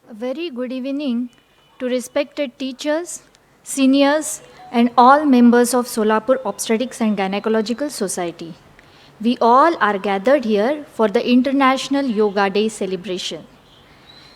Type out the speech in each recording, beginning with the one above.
A very good evening to respected teachers, seniors, and all members of Solapur Obstetrics and Gynecological Society. We all are gathered here for the International Yoga Day celebration.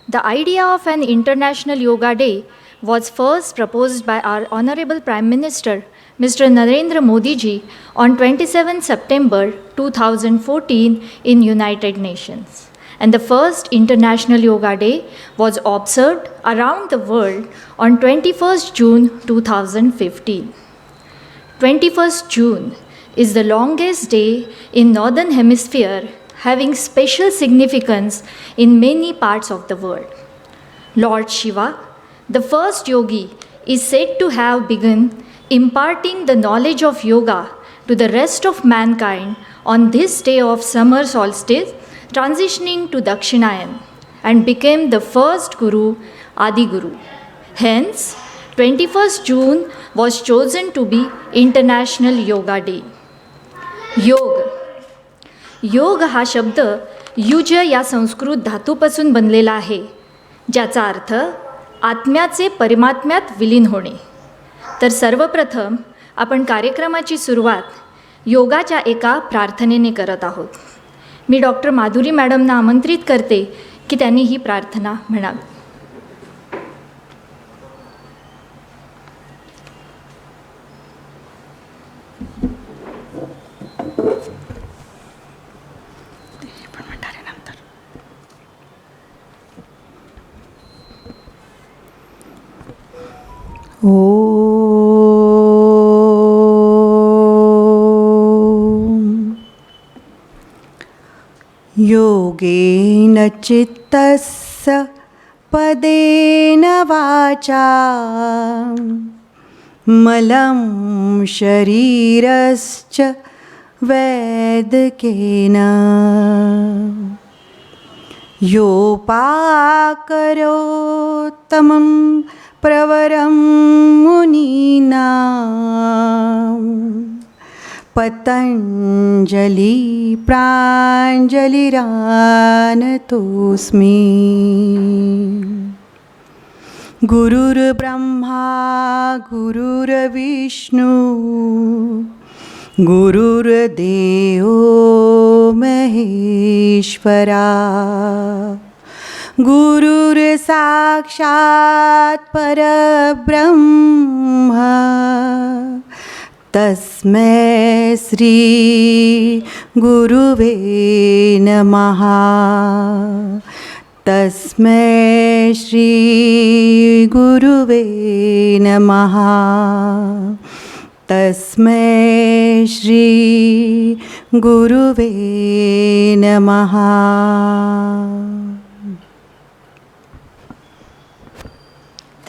The idea of an International Yoga Day was first proposed by our Honorable Prime Minister, Mr. Narendra Modi ji, on 27 September 2014 in United Nations. And the first International Yoga Day was observed around the world on 21st June 2015. 21st June is the longest day in Northern Hemisphere, having special significance in many parts of the world. Lord Shiva, the first yogi, is said to have begun imparting the knowledge of yoga to the rest of mankind on this day of summer solstice, transitioning to Dakshinayan, and became the first Guru, Adi Guru. Hence, 21st June was chosen to be International Yoga Day. योग हा शब्द use या संस्कृत धातूपासून बनलेला आहे, ज्याचा अर्थ आत्म्याचे परमात्म्यात विलीन होणे. तर सर्वप्रथम आपण कार्यक्रमाची सुरुवात योगाच्या एका प्रार्थनेने करत आहोत. मी डॉक्टर माधुरी मॅडमना आमंत्रित करते की त्यांनी ही प्रार्थना म्हणावी. योगेन चित्तस्य पदेन वाचा मलं शरीरश्च वैद्यकेन योपाकरोत्तमं प्रवरं मुनीनां पतञ्जलि प्राञ्जलिरानतोऽस्मि. गुरुर्ब्रह्मा गुरुर्विष्णु गुरुर्देवो महेश्वरा गुरुर्साक्षात् परब्रह्म तस्मै श्री गुरुवे नमः. तस्मै श्री गुरुवे नमः. तस्मै श्री गुरुवे नमः.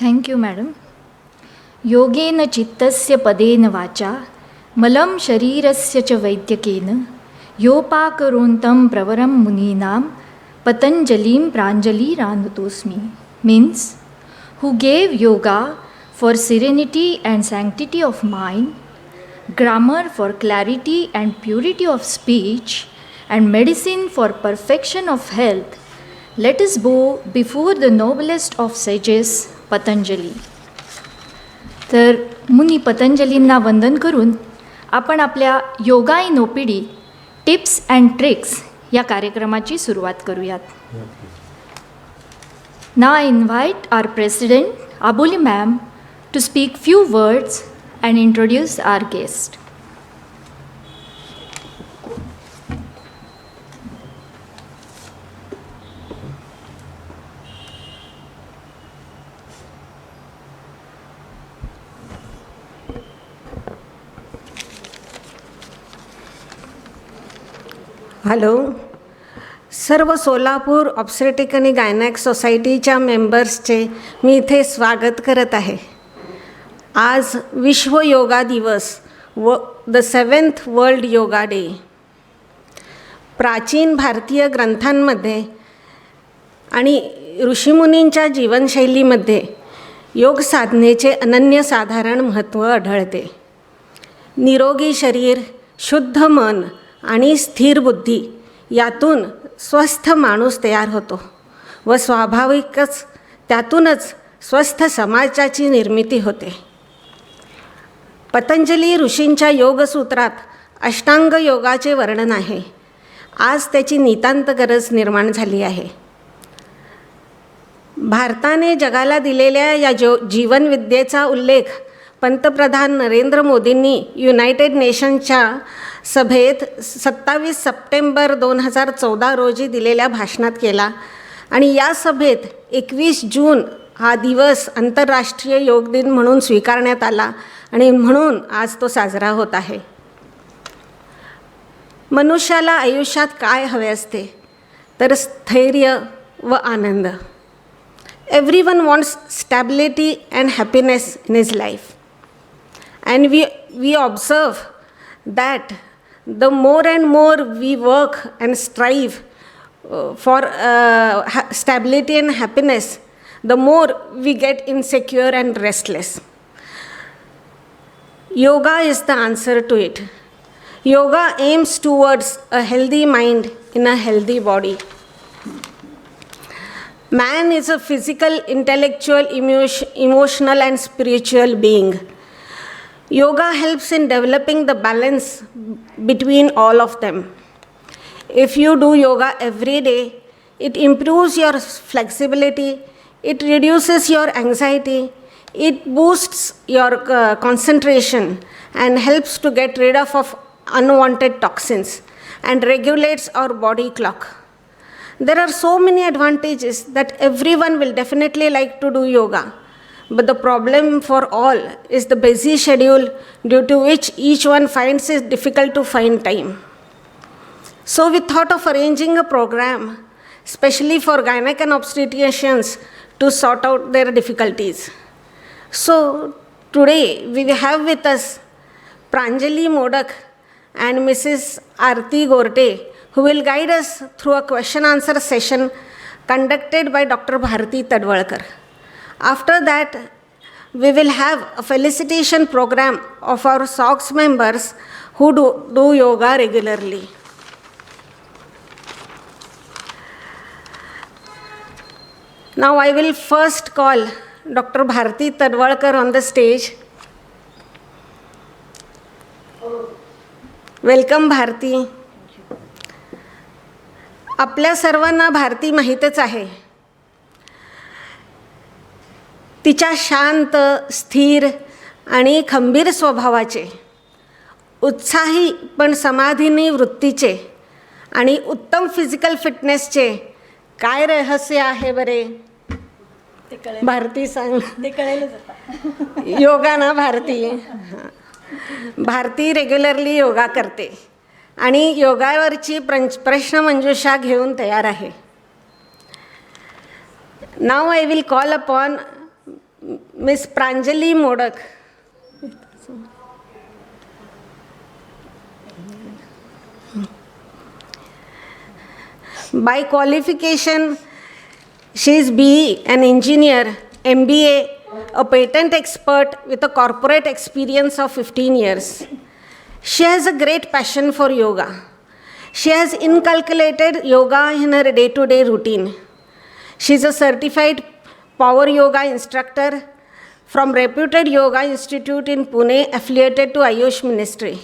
Thank you madam. योगेन चित्तस्य पदेन वाचा मलं शरीरस्य च वैद्यकेन योपाकरोन्तं प्रवरं मुनीनां पतंजलिं प्राञ्जलिरानतोऽस्मि. Means, who gave yoga for serenity and sanctity of mind, grammar for clarity and purity of speech, and medicine for perfection of health, let us bow before the noblest of sages, Patanjali. तर मुनी पतंजलींना वंदन करून आपण आपल्या yoga in OPD tips and tricks या कार्यक्रमाची सुरुवात करूयात. Now I invite our president Aboli ma'am to speak few words and introduce our guest. Hello. सर्व सोलापूर ऑब्स्टेट्रिक आणि गायनॅक सोसायटीच्या मेंबर्सचे मी इथे स्वागत करत आहे. आज विश्व योगा दिवस the 7th world yoga day. प्राचीन भारतीय ग्रंथांमध्ये आणि ऋषीमुनींच्या जीवनशैलीमध्ये योग साधनेचे अनन्यसाधारण महत्त्व आढळते. निरोगी शरीर, शुद्ध मन आणि स्थिर बुद्धी यातून स्वस्थ माणूस तयार होतो व स्वाभाविकच त्यातूनच स्वस्थ समाजाची निर्मिती होते. पतंजली ऋषींच्या योगसूत्रात अष्टांग योगाचे वर्णन आहे. आज त्याची नितांत गरज निर्माण झाली आहे. भारताने जगाला दिलेल्या या जीवनविद्येचा उल्लेख पंतप्रधान नरेंद्र मोदींनी युनायटेड नेशनच्या सभेत 27 सप्टेंबर 2014 रोजी दिलेल्या भाषणात केला आणि या सभेत 21 जून हा दिवस आंतरराष्ट्रीय योग दिन म्हणून स्वीकारण्यात आला आणि म्हणून आज तो साजरा होत आहे. मनुष्याला आयुष्यात काय हवे असते तर स्थैर्य व आनंद. Everyone wants stability and happiness in his life. And we observe that the more and more we work and strive for stability and happiness, the more we get insecure and restless. Yoga is the answer to it. Yoga aims towards a healthy mind in a healthy body. Man is a physical, intellectual, emotional and spiritual being. Yoga helps in developing the balance between all of them. If you do yoga every day, it improves your flexibility, it reduces your anxiety, it boosts your concentration and helps to get rid of unwanted toxins and regulates our body clock. There are so many advantages that everyone will definitely like to do yoga. But the problem for all is the busy schedule due to which each one finds it difficult to find time. So we thought of arranging a program especially for gynec and obstetricians to sort out their difficulties. So today we have with us Pranjali Modak and Mrs. Aarti Gorte, who will guide us through a question-answer session conducted by Dr. Bharati Tadwalkar. After that, we will have a felicitation program of our SOCS members who do yoga regularly. Now I will first call Dr. Bharati Tadwalkar on the stage. Welcome, Bharati. आपल्या सर्वांना भारती माहीतच आहे. तिच्या शांत, स्थिर आणि खंबीर स्वभावाचे, उत्साही पण समाधानी वृत्तीचे आणि उत्तम फिजिकल फिटनेसचे काय रहस्य आहे बरे? भारती सांग. ते कळेलच आता. योगा ना भारती. भारती रेग्युलरली योगा करते आणि योगावरची प्रश्नमंजुषा घेऊन तयार आहे. Now I will call upon miss Pranjali Modak. By qualification, she is BE, an engineer, MBA, a patent expert with a corporate experience of 15 years. She has a great passion for yoga. She has inculcated yoga in her day-to-day routine. She is a certified power yoga instructor from reputed yoga institute in Pune affiliated to Ayush Ministry.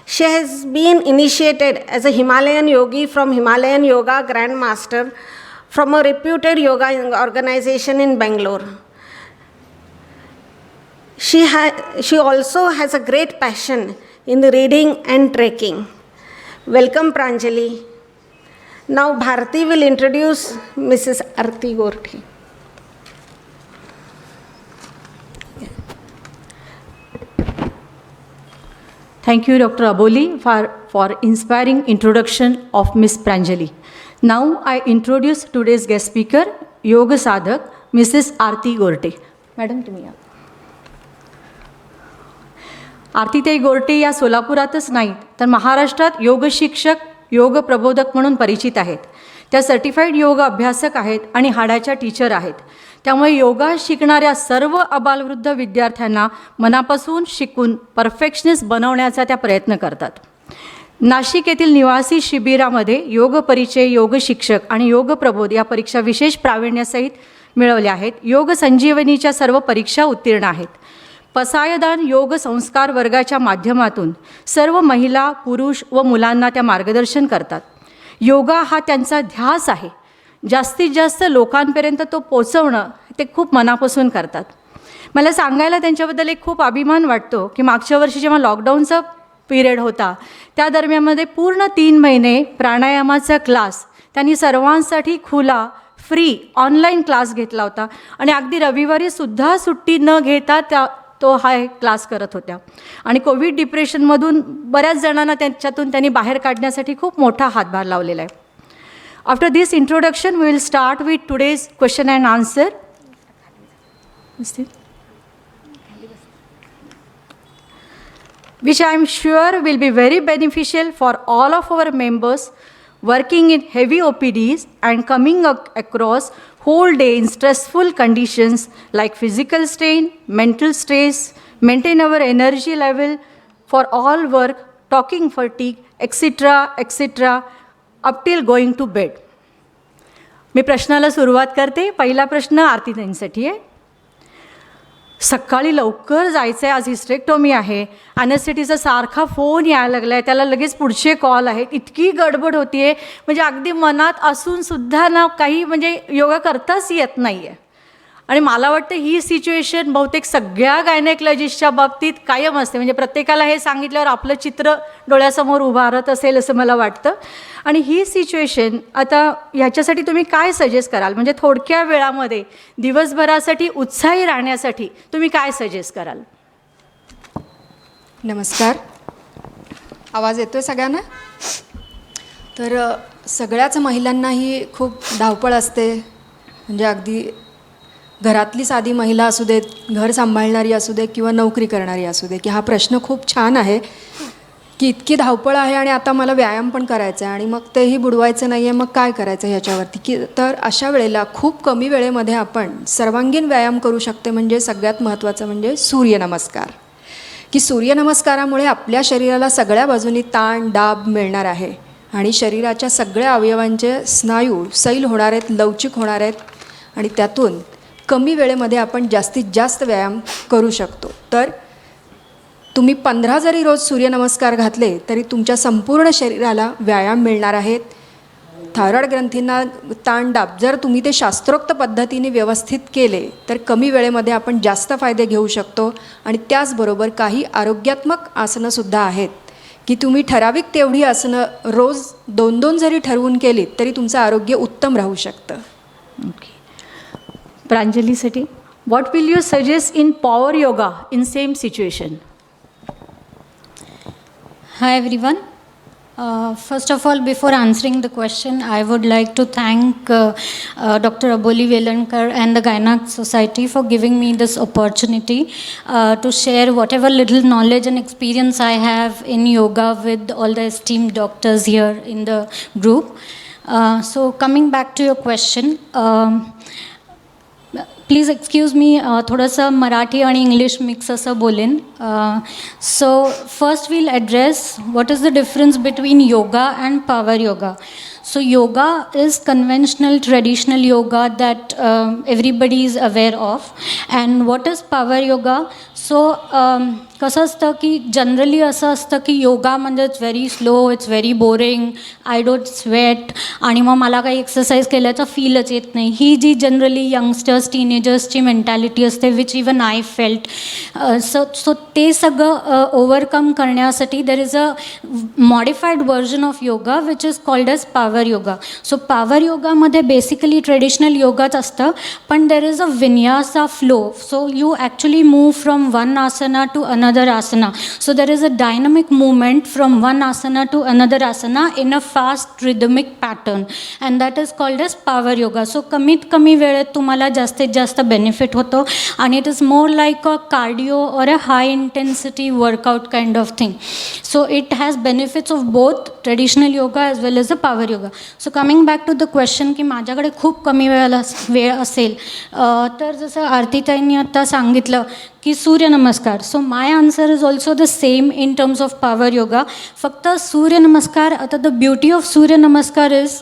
She has been initiated as a Himalayan yogi from Himalayan Yoga Grand Master from a reputed yoga organization in Bangalore. She also has a great passion in reading and trekking. Welcome, Pranjali. Now Bharati will introduce Mrs. Aarti Gorte. Thank you, Dr. Aboli, for inspiring introduction of Miss Pranjali. Now I introduce today's guest speaker, Yoga Sadhak, Mrs. Aarti Gorte. Madam, तुम्ही या. आरतीताई गोरटे या सोलापुरातच नाहीत तर महाराष्ट्रात योग शिक्षक, योग प्रबोधक म्हणून परिचित आहेत. त्या सर्टिफाईड योग अभ्यासक आहेत आणि हाडाच्या टीचर आहेत. त्यामुळे योगा शिकणाऱ्या सर्व अबालवृद्ध विद्यार्थ्यांना मनापासून शिकून परफेक्शनिस्ट बनवण्याचा त्या प्रयत्न करतात. नाशिक येथील निवासी शिबिरामध्ये योग परिचय, योग शिक्षक आणि योग प्रबोध या परीक्षा विशेष प्रावीण्यासहित मिळवल्या आहेत. योग संजीवनीच्या सर्व परीक्षा उत्तीर्ण आहेत. पसायदान योग संस्कार वर्गाच्या माध्यमातून सर्व महिला, पुरुष व मुलांना त्या मार्गदर्शन करतात. योगा हा त्यांचा ध्यास आहे. जास्तीत जास्त लोकांपर्यंत तो पोचवणं ते खूप मनापासून करतात. मला सांगायला त्यांच्याबद्दल एक खूप अभिमान वाटतो की मागच्या वर्षी जेव्हा लॉकडाऊनचा पिरियड होता त्या दरम्यानमध्ये पूर्ण 3 महिने प्राणायामाचा क्लास त्यांनी सर्वांसाठी खुला फ्री ऑनलाईन क्लास घेतला होता आणि अगदी रविवारीसुद्धा सुट्टी न घेता तो हा क्लास करत होत्या. आणि कोविड डिप्रेशनमधून बऱ्याच जणांना त्याच्यातून त्यांनी बाहेर काढण्यासाठी खूप मोठा हातभार लावलेला आहे. After this introduction we will start with today's question and answer. Which I am sure will be very beneficial for all of our members working in heavy OPDs and coming across whole day in stressful conditions like physical strain, mental stress, maintain our energy level for all work, talking fatigue, etc. up till going to bed. मी प्रश्नाला सुरुवात करते. पहिला प्रश्न आरतीताईंसाठी आहे. सकाळी लवकर जायचं आहे, आज हिस्टेक्टॉमी आहे, ॲनेस्थेटिचा सारखा फोन यायला लागला आहे, त्याला लगेच पुढचे कॉल आहेत, इतकी गडबड होती आहे म्हणजे अगदी मनात असूनसुद्धा ना काही म्हणजे योगा करताच येत नाही आहे. आणि मला वाटतं ही सिच्युएशन बहुतेक सगळ्या गायनेकॉलॉजिस्टच्या बाबतीत कायम असते. म्हणजे प्रत्येकाला हे सांगितल्यावर आपलं चित्र डोळ्यासमोर उभारत असेल असं मला वाटतं. आणि ही सिच्युएशन आता ह्याच्यासाठी तुम्ही काय सजेस्ट कराल? म्हणजे थोडक्या वेळामध्ये दिवसभरासाठी उत्साही राहण्यासाठी तुम्ही काय सजेस्ट कराल? नमस्कार. आवाज येतो आहे सगळ्यांना? तर सगळ्याच महिलांनाही खूप धावपळ असते. म्हणजे अगदी घरातली साधी महिला असू देत, घर सांभाळणारी असू दे किंवा नोकरी करणारी असू दे, की हा प्रश्न खूप छान आहे की इतकी धावपळ आहे आणि आता मला व्यायाम पण करायचा आहे आणि मग तेही बुडवायचं नाही आहे, मग काय करायचं ह्याच्यावरती. की तर अशा वेळेला खूप कमी वेळेमध्ये आपण सर्वांगीण व्यायाम करू शकते. म्हणजे सगळ्यात महत्त्वाचं म्हणजे सूर्यनमस्कार. की सूर्यनमस्कारामुळे आपल्या शरीराला सगळ्या बाजूनी ताण दाब मिळणार आहे आणि शरीराच्या सगळ्या अवयवांचे स्नायू सैल होणार आहेत, लवचिक होणार आहेत आणि त्यातून कमी वेळेमध्ये आपण जास्तीत जास्त व्यायाम करू शकतो. तर तुम्ही 15 जरी रोज सूर्यनमस्कार घातले तरी तुमच्या संपूर्ण शरीराला व्यायाम मिळणार आहेत. थायरॉईड ग्रंथींना ताणदाब जर तुम्ही ते शास्त्रोक्त पद्धतीने व्यवस्थित केले तर कमी वेळेमध्ये आपण जास्त फायदे घेऊ शकतो. आणि त्याचबरोबर काही आरोग्यात्मक आसनंसुद्धा आहेत की तुम्ही ठराविक तेवढी आसनं रोज 2-2 जरी ठरवून केलीत तरी तुमचं आरोग्य उत्तम राहू शकतं. ओके. प्रांजलीसाठी what will you suggest in power yoga in same situation? Hi everyone. First of all, before answering the question, I would like to thank Dr. Aboli Velankar and the Gynec Society for giving me this opportunity to share whatever little knowledge and experience I have in yoga with all the esteemed doctors here in the group. So coming back to your question, please excuse me थोडंसं मराठी आणि English mix असं बोलेन. So first will address what is the difference between yoga and power yoga. So yoga is conventional, traditional yoga that everybody is aware of. And what is power yoga? So कसं असतं की generally असं असतं की yoga म्हणजे it's very slow, it's very boring, I don't sweat आणि मग मला काही एक्सरसाइज केल्याचा फीलच येत नाही. ही जी जनरली यंगस्टर्स टीनेजर्सची मेंटॅलिटी असते which even I felt. So ते सगळं ओव्हरकम करण्यासाठी there is a modified version of yoga which is called as power yoga. So power योगामध्ये बेसिकली ट्रेडिशनल योगाच असतं पण there is a vinyasa flow. So you actually move from one Asna to another asana. So there is a dynamic movement from one asana to another asana in a fast rhythmic pattern and that is called as power yoga. So कमीत कमी वेळेत तुम्हाला जास्तीत जास्त benefit होतो आणि it is more like a cardio or a high intensity workout kind of thing. So it has benefits of both traditional yoga as well as the power yoga. So coming back to the question की माझ्याकडे खूप कमी वेळ असेल तर जसं आरतीताईंनी आता सांगितलं की surya namaskar. So my answer is also the same in terms of power yoga. फक्त सूर्यनमस्कार आता the beauty of surya namaskar is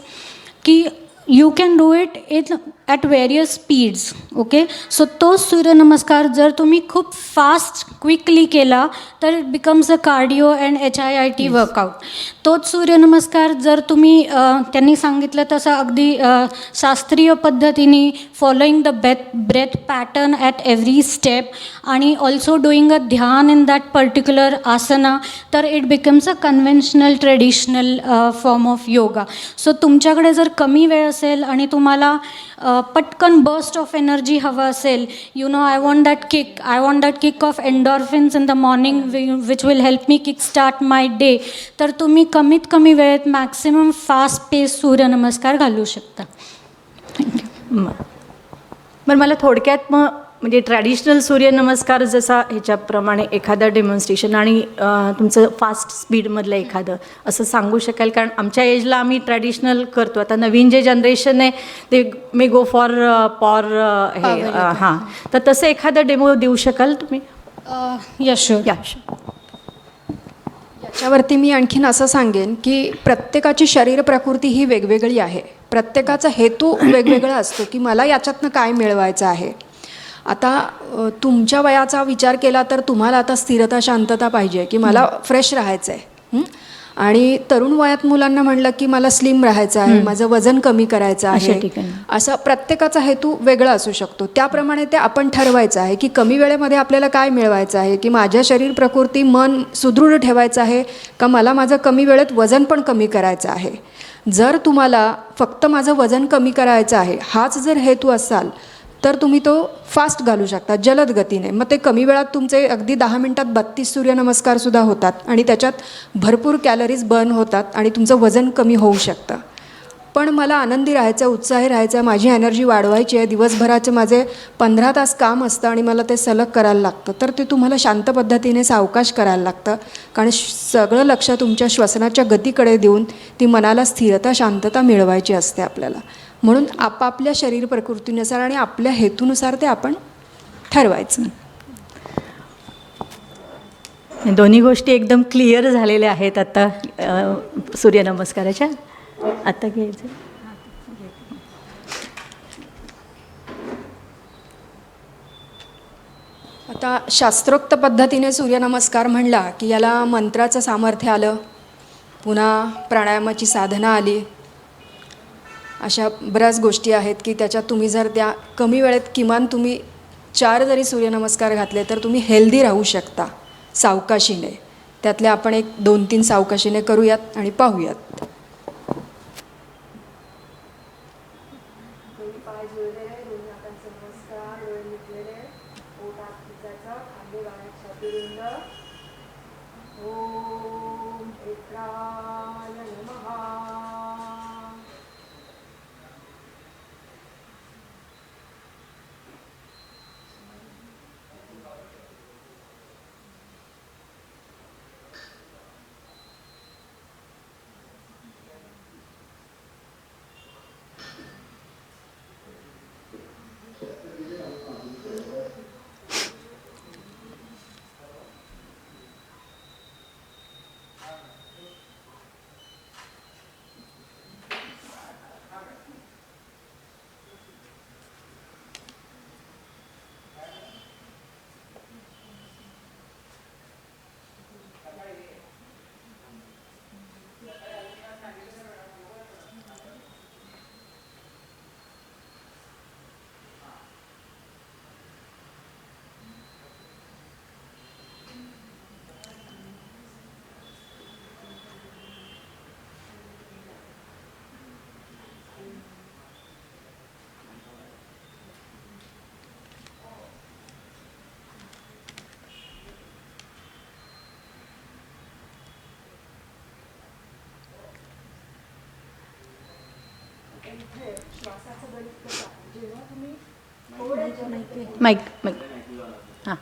की you can do it in at various speeds. Okay, so तोच सूर्यनमस्कार जर तुम्ही खूप फास्ट क्विकली केला तर it becomes a cardio and HIIT workout. तोच सूर्यनमस्कार जर तुम्ही त्यांनी सांगितलं तसं अगदी शास्त्रीय पद्धतीने following the breath pattern at every step आणि also doing a dhyan in that particular asana, तर it becomes a conventional traditional form of yoga. So तुमच्याकडे जर कमी वेळ असेल आणि तुम्हाला पटकन बर्स्ट ऑफ एनर्जी हवं असेल, you know, I want that kick off endorphins in the morning which will help me kick start my day, तर तुम्ही कमीत कमी वेळेत मॅक्सिमम फास्ट पेस सूर्यनमस्कार घालू शकता. बरं, मला थोडक्यात म्हणजे ट्रॅडिशनल सूर्यनमस्कार जसा ह्याच्याप्रमाणे एखादं डेमॉन्स्ट्रेशन आणि तुमचं फास्ट स्पीडमधलं एखादं असं सांगू शकाल? कारण आमच्या एजला आम्ही ट्रॅडिशनल करतो. आता नवीन जे जनरेशन आहे ते मे गो फॉर हे हां, तर तसं एखादं डेमो देऊ शकाल तुम्ही? यश याच्यावरती मी आणखीन असं सांगेन की प्रत्येकाची शरीर प्रकृती ही वेगवेगळी आहे. प्रत्येकाचा हेतू वेगवेगळा असतो की मला याच्यातनं काय मिळवायचं आहे. आता तुमच्या वयाचा विचार केला तर तुम्हाला आता स्थिरता शांतता पाहिजे की मला फ्रेश राहायचं आहे. आणि तरुण वयात मुलांना म्हणलं की मला स्लिम राहायचं आहे, माझं वजन कमी करायचं आहे, असं प्रत्येकाचा हेतू वेगळा असू शकतो. त्याप्रमाणे ते आपण ठरवायचं आहे की कमी वेळेमध्ये आपल्याला काय मिळवायचं आहे, की माझ्या शरीर प्रकृती मन सुदृढ ठेवायचं आहे का मला माझं कमी वेळेत वजन पण कमी करायचं आहे. जर तुम्हाला फक्त माझं वजन कमी करायचं आहे हाच जर हेतू असाल तर तुम्ही तो फास्ट घालू शकता, जलद गतीने. मग ते कमी वेळात तुमचे अगदी 10 मिनटात 32 सूर्यनमस्कारसुद्धा होतात आणि त्याच्यात भरपूर कॅलरीज बर्न होतात आणि तुमचं वजन कमी होऊ शकतं. पण मला आनंदी राहायचं, उत्साही राहायचं, माझी एनर्जी वाढवायची आहे, दिवसभराचे माझे 15 तास काम असतं आणि मला ते सलग करायला लागतं, तर ते तुम्हाला शांत पद्धतीने सावकाश करायला लागतं. कारण सगळं लक्ष तुमच्या श्वसनाच्या गतीकडे देऊन ती मनाला स्थिरता शांतता मिळवायची असते आपल्याला. म्हणून आपापल्या शरीर प्रकृतीनुसार आणि आपल्या हेतूनुसार ते आपण ठरवायचं. दोन्ही गोष्टी एकदम क्लिअर झालेल्या आहेत आता सूर्यनमस्काराच्या. आता घ्यायचं आता शास्त्रोक्त पद्धतीने सूर्यनमस्कार म्हणला की याला मंत्राचं सामर्थ्य आलं, पुन्हा प्राणायामाची साधना आली. अशा बऱ्याच गोष्टी आहेत की त्याच्यात तुम्ही जर त्या कमी वेळेत किमान तुम्ही 4 जरी सूर्यनमस्कार घातले तर तुम्ही हेल्दी राहू शकता सावकाशीने. त्यातले आपण एक 2-3 सावकाशीने करूयात आणि पाहूयात. माईक हां.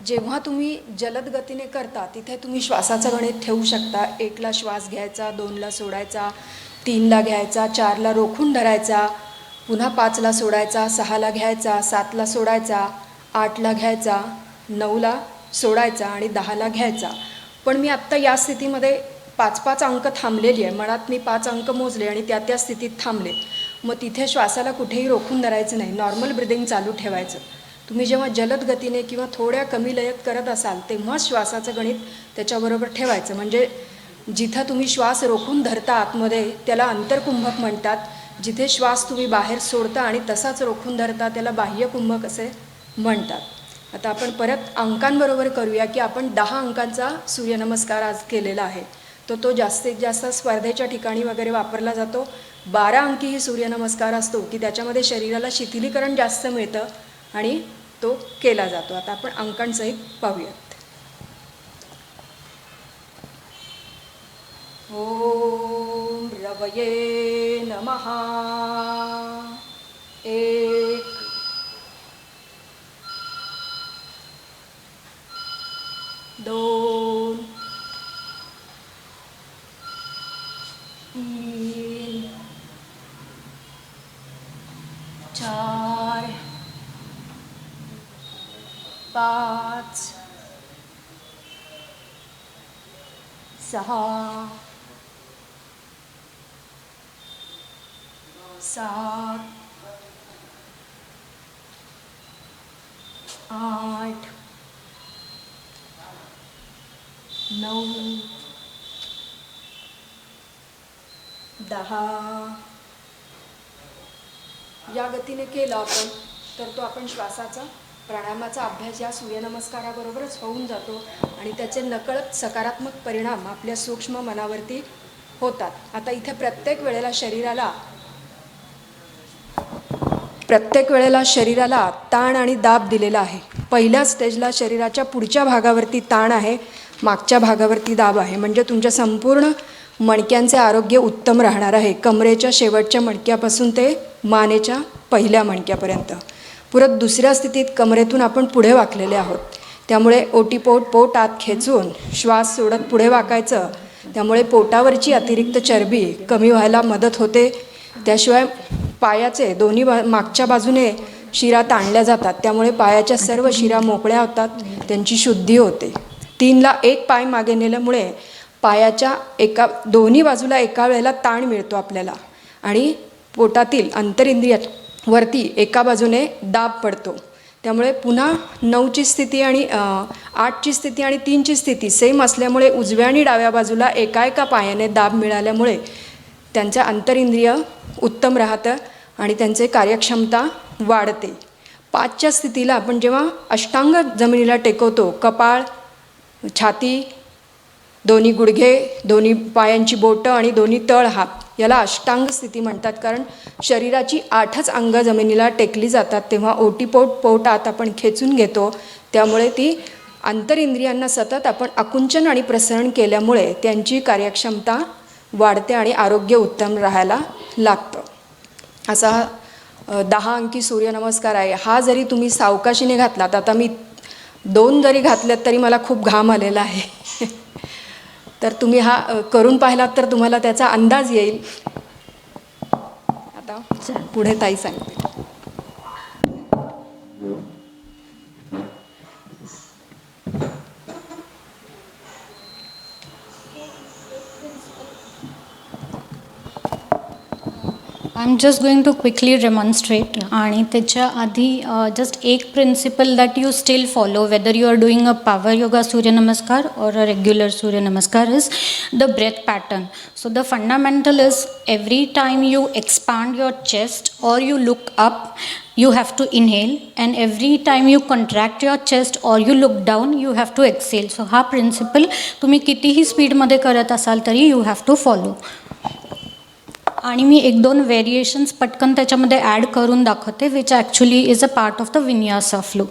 जेव्हा तुम्ही जलद गतीने करता तिथे तुम्ही श्वासाचं गणित ठेवू शकता. 1ला श्वास घ्यायचा, 2ला सोडायचा, 3ला घ्यायचा, 4ला रोखून धरायचा, पुन्हा 5ला सोडायचा, 6ला घ्यायचा, 7ला सोडायचा, 8ला घ्यायचा, 9ला सोडायचा आणि 10ला घ्यायचा. पण मी आत्ता या स्थितीमध्ये 5-5 अंक थांबलेली आहे, मनात मी 5 अंक मोजले आणि त्या स्थितीत थांबले, मग तिथे श्वासाला कुठेही रोखून धरायचं नाही, नॉर्मल ब्रिदिंग चालू ठेवायचं. तुम्ही जेव्हा जलद गतीने किंवा थोड्या कमी लयत करत असाल तेव्हा श्वासाचं गणित त्याच्याबरोबर ठेवायचं. म्हणजे जिथं तुम्ही श्वास रोखून धरता आतमध्ये त्याला अंतरकुंभक म्हणतात, जिथे श्वास तुम्ही बाहेर सोडता आणि तसाच रोखून धरता त्याला बाह्यकुंभक असे म्हणतात. आता आपण परत अंकांबरोबर करूया की आपण 10 अंकांचा सूर्यनमस्कार आज केलेला आहे, तो जास्तीत जास्त स्पर्धेच्या ठिकाणी वगैरे वापरला जातो. 12 अंकी ही सूर्यनमस्कार असतो की त्याच्यामध्ये शरीराला शिथिलीकरण जास्त मिळतं आणि तो केला जातो. आता आपण अंकांसहित पाहूयात. ओम रवये नमः. 1 2 3 4 5 6 7 8 9 10. या गतीने केला आपण तर तो आपण श्वासाचा प्राणायामाचा अभ्यास या सूर्यनमस्काराबरोबरच होऊन जातो आणि त्याचे नकळत सकारात्मक परिणाम आपल्या सूक्ष्म मनावरती होतात. आता इथे प्रत्येक वेळेला शरीराला ताण आणि दाब दिलेला आहे. पहिल्या स्टेजला शरीराच्या पुढच्या भागावरती ताण आहे, मागच्या भागावरती दाब आहे. म्हणजे तुमच्या संपूर्ण मणक्यांचे आरोग्य उत्तम राहणार आहे, कमरेच्या शेवटच्या मणक्यापासून ते मानेच्या पहिल्या मणक्यापर्यंत. परत दुसऱ्या स्थितीत कमरेतून आपण पुढे वाकलेले आहोत, त्यामुळे ओटीपोट पोट आत खेचून श्वास सोडत पुढे वाकायचं. त्यामुळे पोटावरची अतिरिक्त चरबी कमी व्हायला मदत होते. त्याशिवाय पायाचे दोन्ही मागच्या बाजूने शिरा ताणल्या जातात, त्यामुळे पायाच्या सर्व शिरा मोकळ्या होतात, त्यांची शुद्धी होते. 3ला 1 पाय मागे नेल्यामुळे पायाच्या दोन्ही बाजूला एका वेळेला ताण मिळतो आपल्याला आणि पोटातील अंतरिंद्रियावरती एका बाजूने दाब पडतो. त्यामुळे पुन्हा 9ची स्थिती आणि 8ची स्थिती आणि 3ची स्थिती सेम असल्यामुळे उजव्या आणि डाव्या बाजूला एका पायाने दाब मिळाल्यामुळे त्यांचं अंतरिंद्रिय उत्तम राहतं आणि त्यांचे कार्यक्षमता वाढते. 5च्या स्थितीला आपण जेव्हा अष्टांग जमिनीला टेकवतो, कपाळ, छाती, दोन्ही गुडघे, दोन्ही पायांची बोटं आणि दोन्ही तळ हात, याला अष्टांग स्थिती म्हणतात. कारण शरीराची 8च अंग जमिनीला टेकली जातात, तेव्हा ओटीपोट पोट आत आपण खेचून घेतो. त्यामुळे ती अंतरिंद्रियांना सतत आपण आकुंचन आणि प्रसरण केल्यामुळे त्यांची कार्यक्षमता वाढते आणि आरोग्य उत्तम राहायला लागतं. असा 10 अंकी सूर्यनमस्कार आहे. हा जरी तुम्ही सावकाशीने घातलात, आता मी 2 जरी घातल्यात तरी मला खूप घाम आलेला आहे तर तुम्ही हा करून पाहिलात तर तुम्हाला त्याचा अंदाज येईल. आता पुढे ताई सांगते. I'm just going to quickly demonstrate आणि त्याच्या आधी just एक principle that you still follow whether you are doing a power yoga Surya Namaskar or a regular Surya Namaskar is the breath pattern. So the fundamental is every time you expand your chest or you look up, you have to inhale, and every time you contract your chest or you look down, you have to exhale. So हा principle तुम्ही कितीही स्पीडमध्ये करत असाल तरी you have to follow. आणि मी 1-2 variations पटकन त्याच्यामध्ये ॲड करून दाखवते which actually is a part of the vinyasa flow.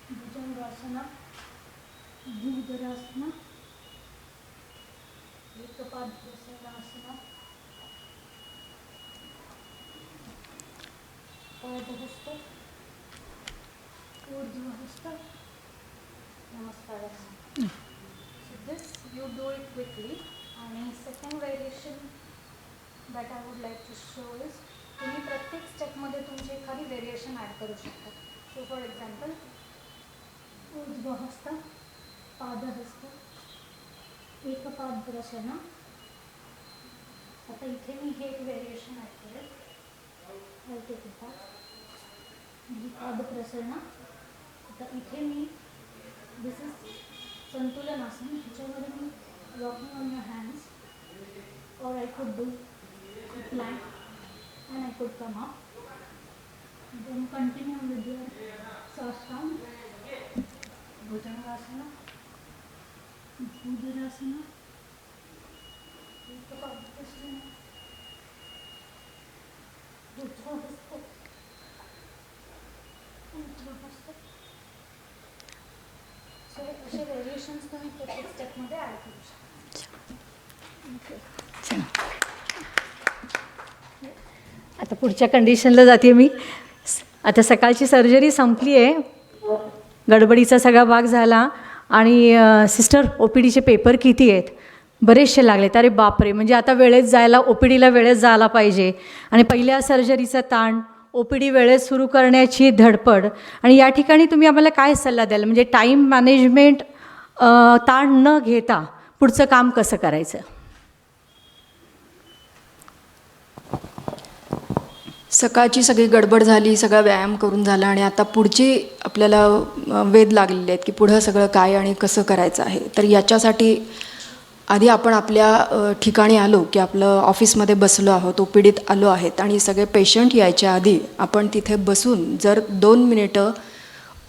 भुजंगासना, भूधरासना, एकपादप्रसनासना, पादहस्त ऊर्ध्वहस्त नमस्कारः. So this you do it quickly. आणि second variation that I would like to show is तुम्ही प्रत्येक स्टेपमध्ये तुमची एखादी व्हेरिएशन ॲड करू शकता. सो फॉर एक्झाम्पल ऊर्ध्वहस्त पादहस्त एकपादप्रसरण. आता इथे मी हे एक व्हेरिएशन ॲड करेल. पादप्रसरण. आता इथे मी दिस इज संतुलनासन. ह्याच्यामध्ये मी rocking on your hands or I could do a plank and I could come up. Then continue with your Sashtang, Bhujangasana, Bhujangasana, Utkapadasana, Uttvahasta, Uttvahasta. So असे variations तुम्ही प्रत्येक स्टेपमध्ये ॲड करू शकता. आता पुढच्या कंडिशनला जाते मी. आता सकाळची सर्जरी संपली आहे, गडबडीचा सगळा भाग झाला आणि सिस्टर ओ पी डीचे पेपर किती आहेत, बरेचसे लागलेत. अरे बापरे, म्हणजे आता वेळेत जायला ओ पी डीला वेळेत जायला पाहिजे आणि पहिल्या सर्जरीचा ताण, ओ पी डी वेळेत सुरू करण्याची धडपड. आणि या ठिकाणी तुम्ही आम्हाला काय सल्ला द्याल, म्हणजे टाईम मॅनेजमेंट ताण न घेता पुढचं काम कसं करायचं? सकाळची सगळी गडबड झाली, सगळा व्यायाम करून झाला आणि आता पुढची आपल्याला वेध लागलेले आहेत की पुढं सगळं काय आणि कसं करायचं आहे. तर याच्यासाठी आधी आपण आपल्या ठिकाणी आलो की आपलं ऑफिसमध्ये बसलो आहोत, ओ पी डीत आलो आहेत आणि सगळे पेशंट यायच्या आधी आपण तिथे बसून जर 2 मिनिटं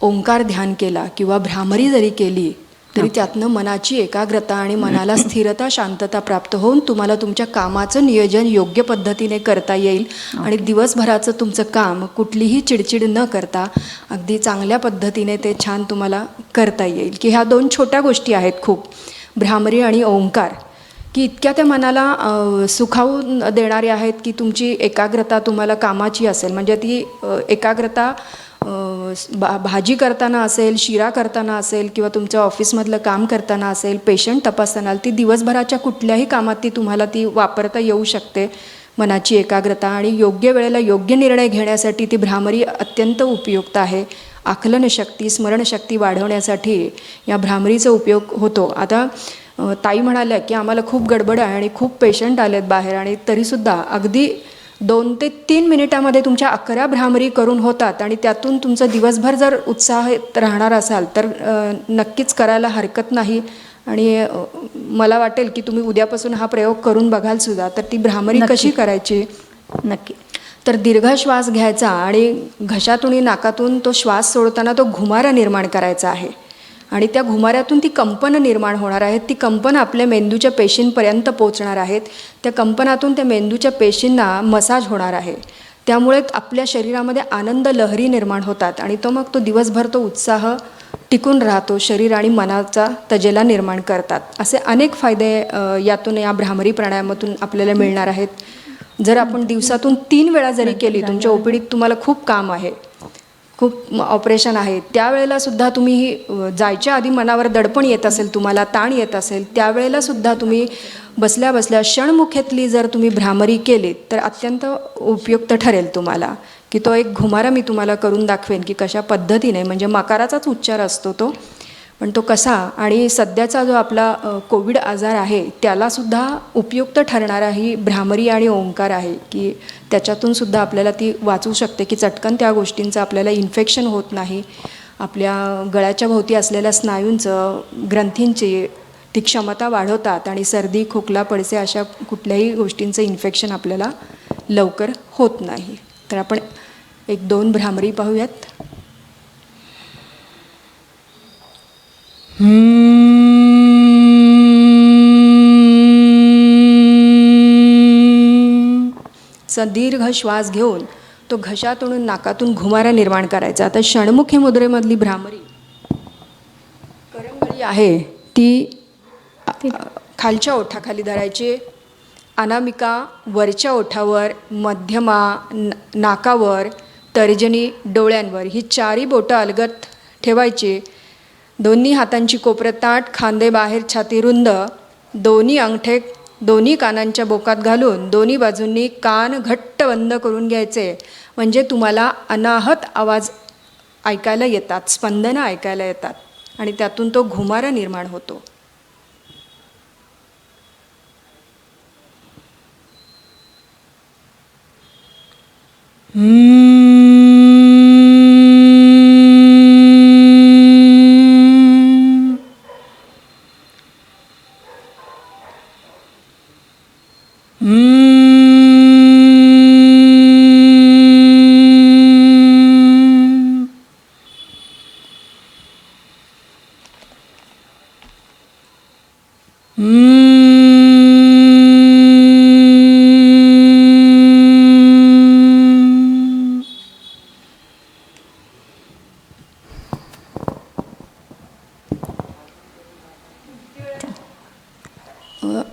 ओंकार ध्यान केला किंवा भ्रामरी जरी केली तरी त्यातनं मनाची एकाग्रता आणि मनाला स्थिरता, शांतता प्राप्त होऊन तुम्हाला तुमच्या कामाचं नियोजन योग्य पद्धतीने करता येईल आणि दिवसभराचं तुमचं काम कुठलीही चिडचिड न करता अगदी चांगल्या पद्धतीने ते छान तुम्हाला करता येईल. की ह्या 2 छोट्या गोष्टी आहेत खूप, भ्रामरी आणि ओंकार, की इतक्या त्या मनाला सुखावून देणाऱ्या आहेत की तुमची एकाग्रता तुम्हाला कामाची असेल, म्हणजे ती एकाग्रता भाजी करताना असेल, शिरा करताना असेल किंवा तुमच्या ऑफिसमधलं काम करताना असेल, पेशंट तपासताना, ती दिवसभराच्या कुठल्याही कामात ती तुम्हाला ती वापरता येऊ शकते मनाची एकाग्रता. आणि योग्य वेळेला योग्य निर्णय घेण्यासाठी ती भ्रामरी अत्यंत उपयुक्त आहे. आकलनशक्ती, स्मरणशक्ती वाढवण्यासाठी या भ्रामरीचा उपयोग होतो. आता ताई म्हणाल्या की आम्हाला खूप गडबड आहे आणि खूप पेशंट आलेत बाहेर आणि तरीसुद्धा अगदी 2 ते 3 मिनिटामध्ये तुमच्या 11 भ्रामरी करून होतात आणि त्यातून तुमचं दिवसभर जर उत्साहित राहणार असाल तर नक्कीच करायला हरकत नाही. आणि मला वाटेल की तुम्ही उद्यापासून हा प्रयोग करून बघाल सुद्धा. तर ती भ्रामरी कशी करायची? नक्की. तर दीर्घ श्वास घ्यायचा आणि घशातून नाकातून तो श्वास सोडताना तो घुमारा निर्माण करायचा आहे आणि त्या घुमाऱ्यातून ती कंपनं निर्माण होणार आहेत. ती कंपनं आपल्या मेंदूच्या पेशींपर्यंत पोचणार आहेत. त्या कंपनातून त्या मेंदूच्या पेशींना मसाज होणार आहे. त्यामुळे आपल्या शरीरामध्ये आनंद लहरी निर्माण होतात आणि तो मग तो दिवसभर तो उत्साह टिकून राहतो. शरीर आणि मनाचा तजेला निर्माण करतात. असे अनेक फायदे यातून, या भ्रामरी प्राणायामातून आपल्याला मिळणार आहेत. जर आपण दिवसातून 3 वेळा जरी केली, तुमच्या ओपीडीत तुम्हाला खूप काम आहे, खूप ऑपरेशन आहे, त्यावेळेलासुद्धा तुम्ही जायच्या आधी मनावर दडपण येत असेल, तुम्हाला ताण येत असेल, त्यावेळेलासुद्धा तुम्ही बसल्या बसल्या षण्मुखेतली जर तुम्ही भ्रामरी केली तर अत्यंत उपयुक्त ठरेल तुम्हाला. की तो एक घुमारा मी तुम्हाला करून दाखवेन की कशा पद्धतीने, म्हणजे मकाराचाच उच्चार असतो तो, पण तो कसा, आणि सध्याचा जो आपला कोविड आजार आहे त्यालासुद्धा उपयुक्त ठरणारा ही भ्रामरी आणि ओंकार आहे. की त्याच्यातूनसुद्धा आपल्याला ती वाचू शकते की चटकन त्या गोष्टींचं आपल्याला इन्फेक्शन होत नाही. आपल्या गळ्याच्या भोवती असलेल्या स्नायूंचं, ग्रंथींची ती क्षमता वाढवतात आणि सर्दी, खोकला, पडसे अशा कुठल्याही गोष्टींचं इन्फेक्शन आपल्याला लवकर होत नाही. तर आपण 1-2 भ्रामरी पाहूयात. दीर्घ श्वास घेऊन तो घशातून नाकातून घुमारा निर्माण करायचा. आता षण्मुखी मुद्रेमधली भ्रामरी करंगळी आहे ती खालच्या ओठाखाली धरायची, अनामिका वरच्या ओठावर, मध्यमा नाकावर, तर्जनी डोळ्यांवर ही चारी बोटं अलगद ठेवायची. दोन्ही हातांची कोपरं ताठ, खांदे बाहेर, छाती रुंद, दोन्ही अंगठे दोन्ही कानांच्या बोकात घालून दोन्ही बाजूंनी कान घट्ट बंद करून घ्यायचे. म्हणजे तुम्हाला अनाहत आवाज ऐकायला येतात, स्पंदनं ऐकायला येतात आणि त्यातून तो घुमारा निर्माण होतो.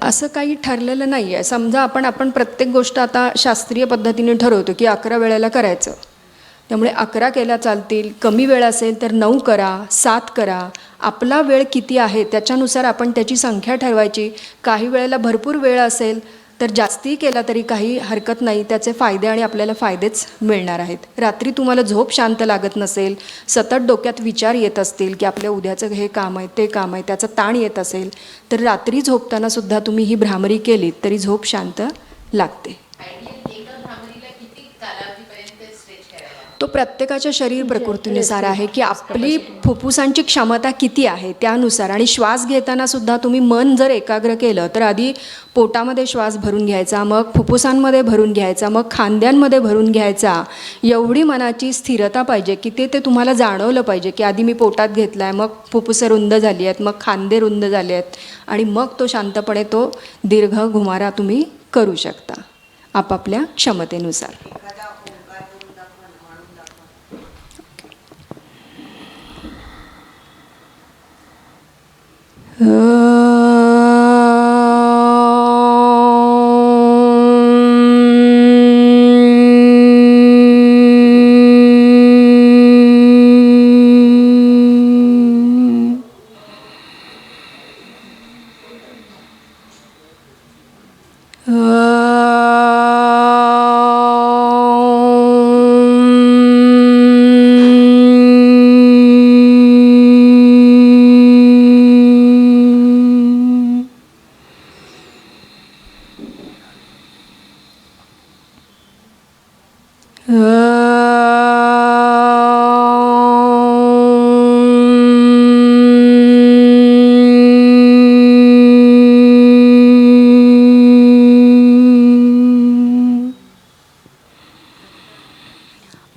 असं काही ठरलेलं नाही आहे. समजा आपण प्रत्येक गोष्ट आता शास्त्रीय पद्धतीने ठरवतो की 11 वेळेला करायचं. त्यामुळे 11 केल्या चालतील. कमी वेळ असेल तर 9 करा, 7 करा. आपला वेळ किती आहे त्याच्यानुसार आपण त्याची संख्या ठरवायची. काही वेळेला भरपूर वेळ असेल तर जास्तीही केला तरी काही हरकत नाही. त्याचे फायदे आणि आपल्याला फायदेच मिळणार आहेत. रात्री तुम्हाला झोप शांत लागत नसेल, सतत डोक्यात विचार येत असतील की आपल्या उद्याचं हे काम आहे, ते काम आहे, त्याचा ताण येत असेल तर रात्री झोपतानासुद्धा तुम्ही ही भ्रामरी केलीत तरी झोप शांत लागते. तो प्रत्येकाच्या शरीर प्रकृतीनुसार आहे की आपली फुफ्फुसांची क्षमता किती आहे त्यानुसार. आणि श्वास घेताना सुद्धा तुम्ही मन जर एकाग्र केलं तर आधी पोटामध्ये श्वास भरून घ्यायचा, मग फुफ्फुसांमध्ये भरून घ्यायचा, मग खांद्यांमध्ये भरून घ्यायचा. एवढी मनाची स्थिरता पाहिजे की ते तुम्हाला जाणवलं पाहिजे की आधी मी पोटात घेतला आहे, मग फुफ्फुसं रुंद झाली आहेत, मग खांदे रुंद झाले आहेत आणि मग तो शांतपणे तो दीर्घ घुमारा तुम्ही करू शकता आपापल्या क्षमतेनुसार.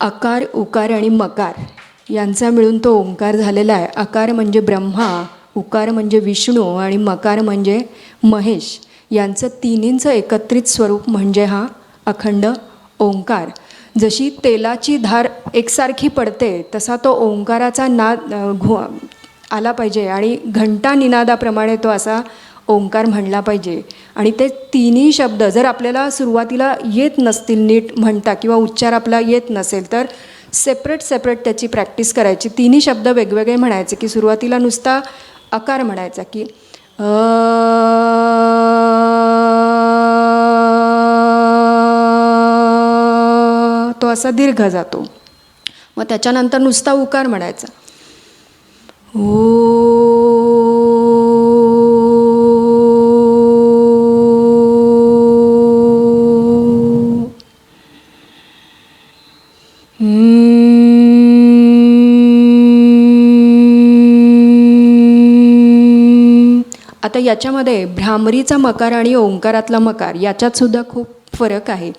अकार, उकार आणि मकार यांचा मिळून तो ओंकार झालेला आहे. अकार म्हणजे ब्रह्मा, उकार म्हणजे विष्णू आणि मकार म्हणजे महेश. यांचं तिन्हींचं एकत्रित स्वरूप म्हणजे हा अखंड ओंकार. जशी तेलाची धार एकसारखी पडते तसा तो ओंकाराचा नाद आला पाहिजे आणि घंटा निनादाप्रमाणे तो असा ओंकार म्हणला पाहिजे. आणि ते तिन्ही शब्द जर आपल्याला सुरुवातीला येत नसतील नीट म्हणता किंवा उच्चार आपला येत नसेल तर सेपरेट त्याची प्रॅक्टिस करायची. तिन्ही शब्द वेगवेगळे म्हणायचे की सुरुवातीला नुसता अकार म्हणायचा की तो असा दीर्घ जातो. मग त्याच्यानंतर नुसता उकार म्हणायचा आता याच्यामध्ये भ्रामरीचा मकार आणि ओंकारातला मकार याच्यातसुद्धा खूप फरक आहे.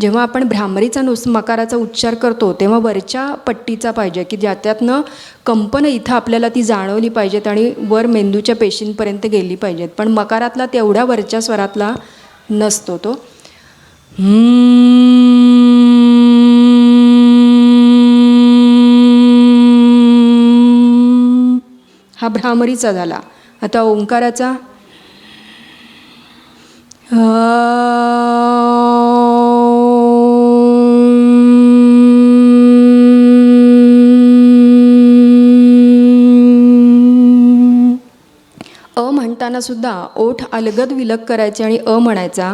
जेव्हा आपण भ्रामरीचा मकाराचा उच्चार करतो तेव्हा वरच्या पट्टीचा पाहिजे की ज्याच्यातनं कंपन इथं आपल्याला ती जाणवली पाहिजेत आणि वर मेंदूच्या पेशींपर्यंत गेली पाहिजेत. पण मकारातला तेवढ्या वरच्या स्वरातला नसतो तो. हा भ्रामरीचा झाला. आता ओंकाराचा म्हणताना सुद्धा ओठ अलगद विलग करायचे आणि अ म्हणायचा.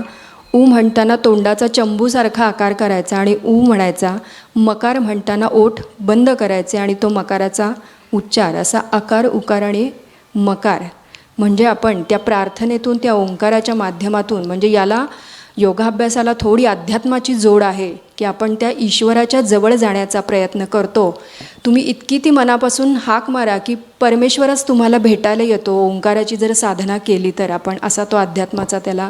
उ म्हणताना तोंडाचा चंबूसारखा आकार करायचा आणि ऊ म्हणायचा. मकार म्हणताना ओठ बंद करायचे आणि तो मकाराचा उच्चार. असा आकार, उकार आणि मकार म्हणजे आपण त्या प्रार्थनेतून, त्या ओंकाराच्या माध्यमातून, म्हणजे याला योगाभ्यासाला थोडी अध्यात्माची जोड आहे की आपण त्या ईश्वराच्या जवळ जाण्याचा प्रयत्न करतो. तुम्ही इतकी ती मनापासून हाक मारा की परमेश्वरच तुम्हाला भेटायला येतो ओंकाराची जर साधना केली तर. आपण असा तो अध्यात्माचा त्याला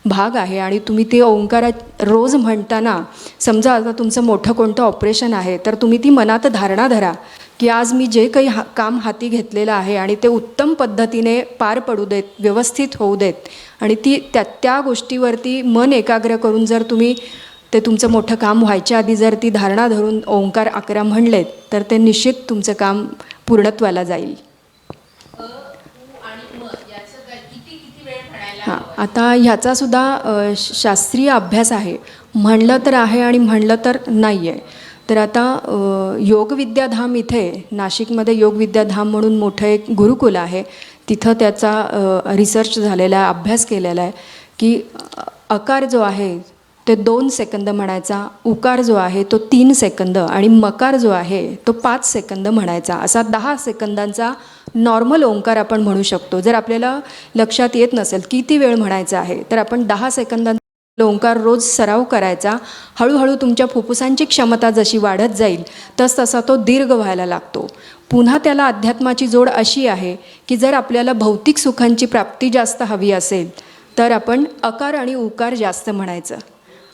भाग आहे. आणि तुम्ही ते ओंकारा रोज म्हणताना, समजा आता तुमचं मोठं कोणतं ऑपरेशन आहे तर तुम्ही ती मनात धारणा धरा की आज मी जे काही काम हाती घेतलेलं आहे आणि ते उत्तम पद्धतीने पार पडू देत, व्यवस्थित होऊ देत. आणि त्या गोष्टीवरती मन एकाग्र करून जर तुम्ही ते तुमचं मोठं काम व्हायच्या आधी जर ती धारणा धरून ओंकार 11 म्हणलेत तर ते निश्चित तुमचं काम पूर्णत्वाला जाईल. हां, आता ह्याचासुद्धा शास्त्रीय अभ्यास आहे. म्हणलं तर आहे आणि म्हणलं तर नाही आहे. तर आता योगविद्याधाम इथे नाशिकमध्ये योगविद्याधाम म्हणून मोठं एक गुरुकुल आहे. तिथं त्याचा रिसर्च झालेला आहे, अभ्यास केलेला आहे की अकार जो आहे ते 2 सेकंद म्हणायचा, उकार जो आहे तो 3 सेकंद आणि मकार जो आहे तो 5 सेकंद म्हणायचा. असा 10 सेकंदांचा नॉर्मल ओंकार आपण म्हणू शकतो. जर आपल्याला लक्षात येत नसेल किती वेळ म्हणायचा आहे तर आपण 10 सेकंदांचा ओंकार रोज सराव करायचा. हळूहळू तुमच्या फुफ्फुसांची क्षमता जशी वाढत जाईल तसतसा तो दीर्घ व्हायला लागतो. पुन्हा त्याला अध्यात्माची जोड अशी आहे की जर आपल्याला भौतिक सुखांची प्राप्ती जास्त हवी असेल तर आपण अकार आणि उकार जास्त म्हणायचं.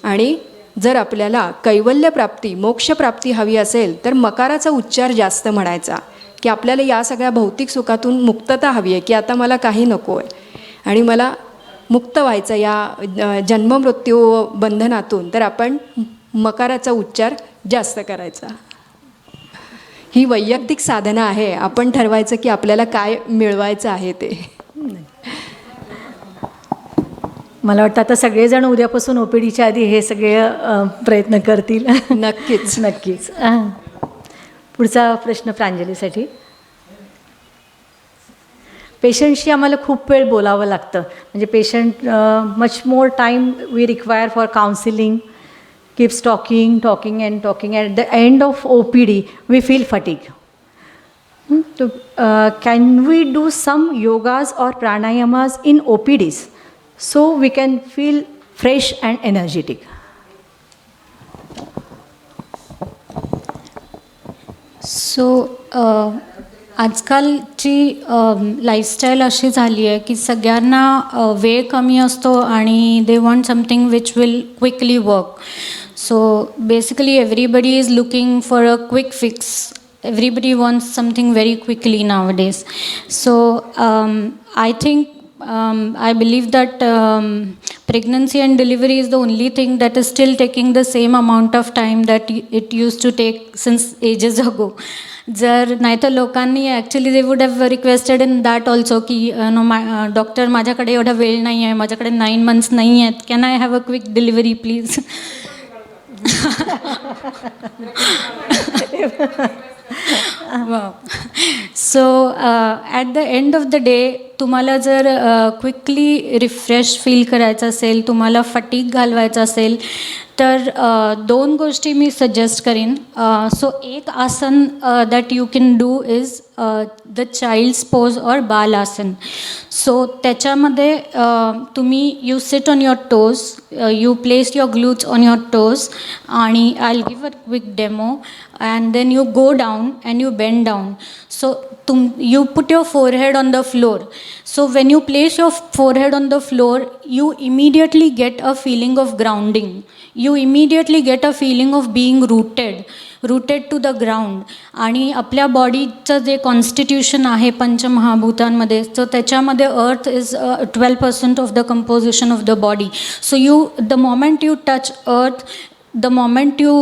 आणि जर आपल्याला कैवल्यप्राप्ती, मोक्षप्राप्ती हवी असेल तर मकाराचा उच्चार जास्त म्हणायचा की आपल्याला या सगळ्या भौतिक सुखातून मुक्तता हवी आहे की आता मला काही नको आहे आणि मला मुक्त व्हायचं या जन्ममृत्यू बंधनातून, तर आपण मकाराचा उच्चार जास्त करायचा. ही वैयक्तिक साधना आहे. आपण ठरवायचं की आपल्याला काय मिळवायचं आहे ते. मला वाटतं आता सगळेजण उद्यापासून OPDच्या आधी हे सगळे प्रयत्न करतील. नक्कीच. नक्कीच. पुढचा प्रश्न प्रांजलीसाठी. पेशंटशी आम्हाला खूप वेळ बोलावं लागतं, म्हणजे patient much more time we require for counselling, keeps talking and talking. At the end of OPD we feel fatigue. Can we do some yogas or pranayamas in OPDs so we can feel fresh and energetic? So आजकालची lifestyle अशी झाली आहे की सगळ्यांना वेळ कमी असतो आणि they want something which will quickly work. So basically everybody is looking for a quick fix. Everybody wants something very quickly nowadays. So I think I believe that pregnancy and delivery is the only thing that is still taking the same amount of time that it used to take since ages ago. जर नाही तर लोकांनी actually they would have requested in that also की doctor माझ्याकडे एवढा वेळ नाही आहे, माझ्याकडे 9 months नाही आहेत, can I have a quick delivery please. So at the end of the day तुम्हाला जर क्विकली रिफ्रेश फील करायचं असेल, तुम्हाला फटीग घालवायचं असेल तर 2 गोष्टी मी सजेस्ट करीन. सो एक आसन that you can do is the child's pose or बाल आसन. सो त्याच्यामध्ये तुम्ही you sit on your toes, you place your glutes on your toes आणि I will give a quick demo and then you go down and you bend down. So you put your forehead on the floor. So when you place your forehead on the floor, you immediately get a feeling of grounding. You immediately get a feeling of being rooted to the ground. आणि आपल्या बॉडीचं जे constitution आहे पंचमहाभूतांमध्ये, so त्याच्यामध्ये earth is 12% of the composition of the body. So the moment you touch earth, the moment you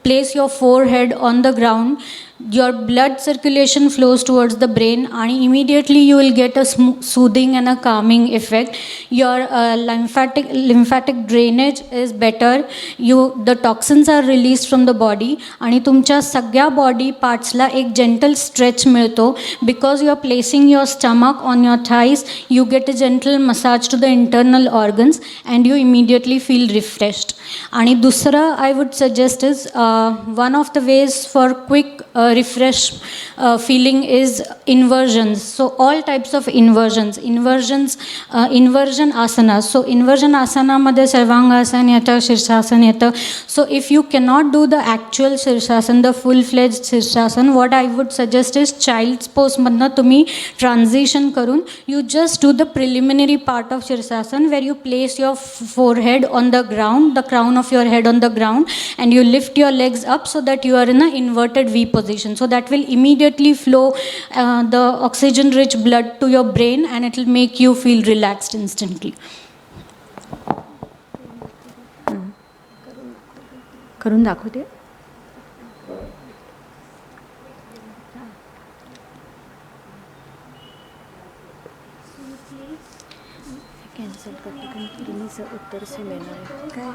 place your forehead on the ground, your blood circulation flows towards the brain, and immediately you will get a soothing and a calming effect. Your lymphatic drainage is better. The toxins are released from the body, आणि तुमच्या सगळ्या body पार्ट्सला एक gentle stretch मिळतो. Because you are placing your stomach on your thighs, you get a gentle massage to the internal organs and you immediately feel refreshed. आणि दुसरं I would suggest is one of the ways for quick refresh feeling is inversions. So all types of inversion asanas. So inversion asana मध्ये सर्वांगासन येतं, शीर्षासन येतं. So if you cannot do the actual शीर्षासन, the full-fledged शीर्षासन, what I would suggest is child's pose मधनं तुम्ही transition करून you just do the preliminary part of शीर्षासन where you place your forehead on the ground, the crown of your head on the ground, and you lift your legs up so that you are in an inverted V position. So that will immediately flow the oxygen-rich blood to your brain and it will make you feel relaxed instantly. करून दाखवते. Cancel करते कारण तुम्ही उत्तर से लेणार आहे काय.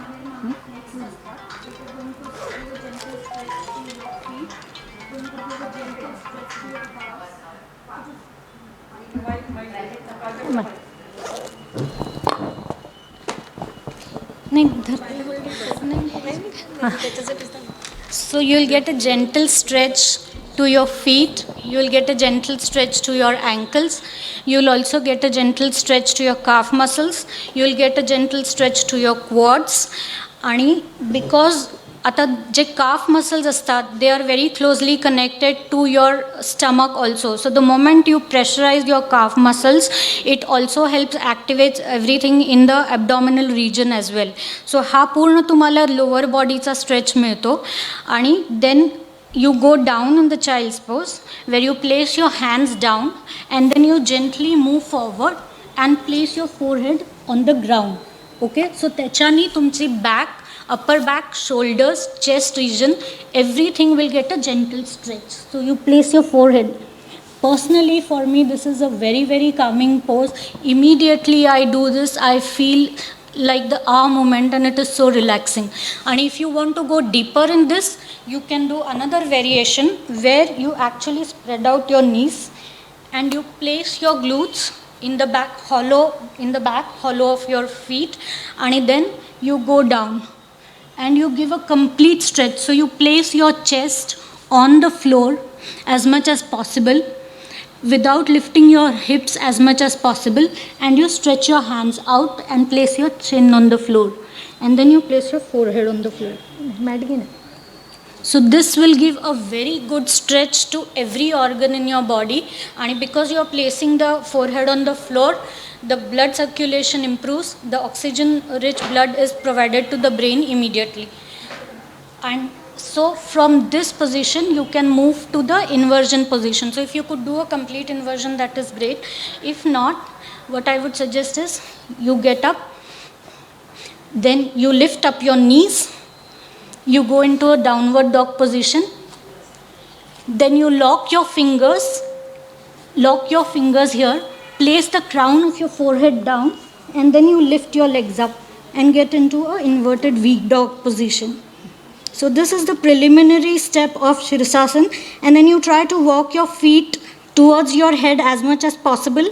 So you'll get a gentle stretch to your feet, you'll get a gentle stretch to your ankles, you'll also get a gentle stretch to your calf muscles, you'll get a gentle stretch to your quads. आणि because आता जे calf muscles असतात, they are very closely connected to your stomach also. So the moment you pressurize your calf muscles, it also helps activate everything in the abdominal region as well. So हा पूर्ण तुम्हाला lower bodyचा stretch मिळतो. आणि then you go down in the child's pose where you place your hands down and then you gently move forward and place your forehead on the ground. Okay, so त्याच्यानी तुमची back, upper back, shoulders, chest region, everything will get a gentle stretch. So you place your forehead. Personally, for me, this is a very, very calming pose. Immediately I do this, I feel like the arm movement and it is so relaxing. And if you want to go deeper in this, you can do another variation where you actually spread out your knees and you place your glutes in the back hollow of your feet, and then you go down and you give a complete stretch. So you place your chest on the floor as much as possible without lifting your hips as much as possible, and you stretch your hands out and place your chin on the floor, and then you place your forehead on the floor. So this will give a very good stretch to every organ in your body, and because you are placing the forehead on the floor, the blood circulation improves, the oxygen rich blood is provided to the brain immediately. And so from this position you can move to the inversion position. So if you could do a complete inversion, that is great. If not, what I would suggest is you get up, then you lift up your knees, you go into a downward dog position, then you lock your fingers here, place the crown of your forehead down, and then you lift your legs up and get into a inverted V dog position. So this is the preliminary step of Shirsasana, and then you try to walk your feet towards your head as much as possible,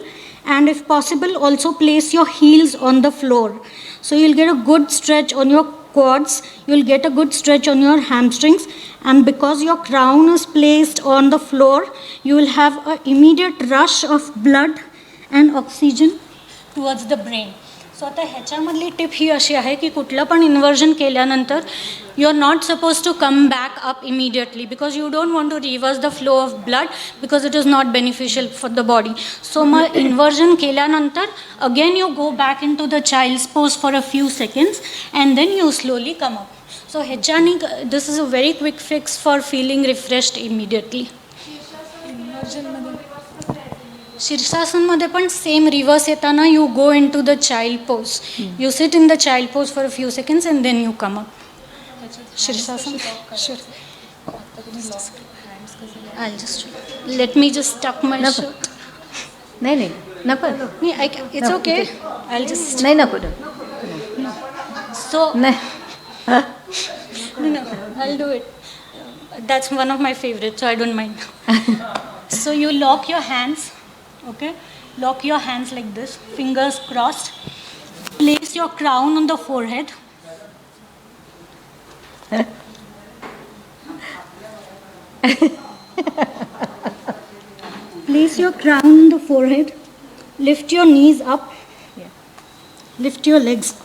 and if possible also place your heels on the floor. So you'll get a good stretch on your quads, you'll get a good stretch on your hamstrings, and because your crown is placed on the floor, you will have an immediate rush of blood and oxygen towards the brain. So आता ह्याच्यामधली tip ही अशी आहे की कुठलं पण inversion केल्यानंतर you are not supposed to come back up immediately because you don't want to reverse the flow of blood because it is not beneficial for the body. So मग inversion केल्यानंतर again you go back into the child's pose for a few seconds and then you slowly come up. So ह्याच्यानी this is a very quick fix for feeling refreshed immediately. शीर्षासनमध्ये पण same reverse येताना you go in to the child pose, you sit in the child pose for a few seconds and then you come up. Shirshasana I'll just let me just tuck my shirt. नाही नाही नको It's okay. I'll just नाही नको so नाही no, I'll do it. That's one of my favorites, so I don't mind. So you lock your hands, okay? Lock your hands like this, fingers crossed. Place your crown on the forehead. Place your crown on the forehead. Lift your knees up. Lift your legs.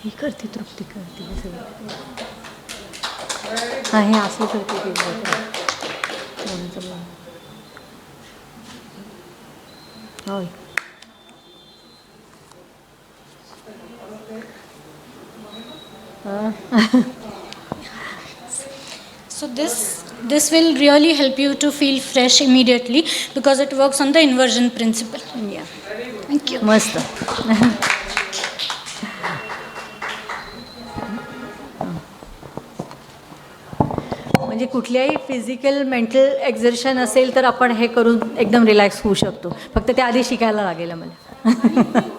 ही करते तृप्ती करते हे सगळं हां हे असं करते ते होय So this will really help you to feel fresh immediately because it works on the inversion principle. या Thank you. मस्त म्हणजे कुठल्याही फिजिकल मेंटल एक्झर्शन असेल तर आपण हे करून एकदम रिलॅक्स होऊ शकतो फक्त ते आधी शिकायला लागेल मला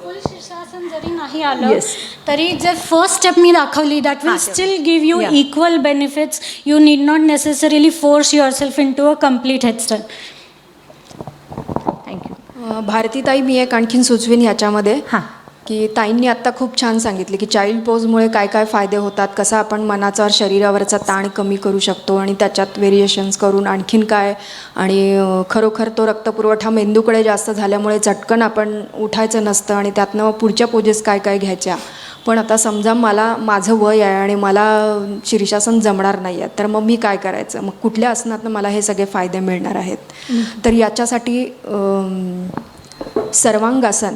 फुल शीर्षासन जरी नाही आलं Yes. तरी जर फर्स्ट स्टेप मी दाखवली that will still give you Yeah. Equal benefits. You need not necessarily force yourself into a complete headstand. Thank you भारतीताई मी एक आणखीन सुचवीन ह्याच्यामध्ये हां की ताईंनी आत्ता खूप छान सांगितले की चाइल्ड पोजमुळे काय काय फायदे होतात, कसा आपण मनाचा शरीरावरचा ताण कमी करू शकतो आणि त्याच्यात व्हेरिएशन्स करून आणखीन काय. आणि खरोखर तो रक्तपुरवठा मेंदूकडे जास्त झाल्यामुळे चटकन आपण उठायचं नसतं आणि त्यातनं मग पुढच्या पोजेस काय काय घ्यायच्या. पण आता समजा माझं वय आहे आणि मला शीर्षासन जमणार नाही आहे तर मग मी काय करायचं, मग कुठल्या आसनातनं मला हे सगळे फायदे मिळणार आहेत. तर याच्यासाठी सर्वांगासन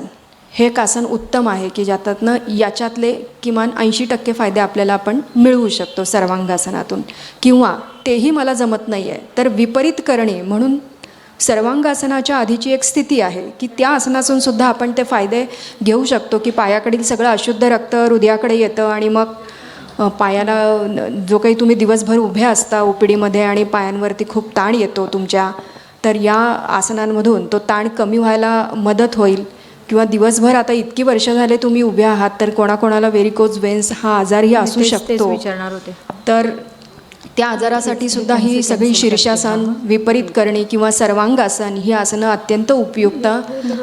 हे एक आसन उत्तम आहे की ज्याच्यातनं याच्यातले किमान 80% फायदे आपल्याला आपण मिळवू शकतो सर्वांगासनातून. किंवा तेही मला जमत नाही आहे तर विपरीत करणे म्हणून सर्वांगासनाच्या आधीची एक स्थिती आहे की त्या आसनातून सुद्धा आपण ते फायदे घेऊ शकतो की पायाकडील सगळं अशुद्ध रक्त हृदयाकडे येतं आणि मग पायाला जो काही तुम्ही दिवसभर उभे असता ओपीडीमध्ये आणि पायांवरती खूप ताण येतो तुमच्या, तर या आसनांमधून तो ताण कमी व्हायला मदत होईल. किंवा दिवसभर आता इतकी वर्ष झाले तुम्ही उभे आहात तर कोणाकोणाला व्हेरिकोज वेन्स हा आजारही असू शकतो. विचारणार होते तर त्या आजारासाठी सुद्धा ही सगळी शीर्षासन, विपरीत करणे किंवा सर्वांगासन ही आसनं अत्यंत उपयुक्त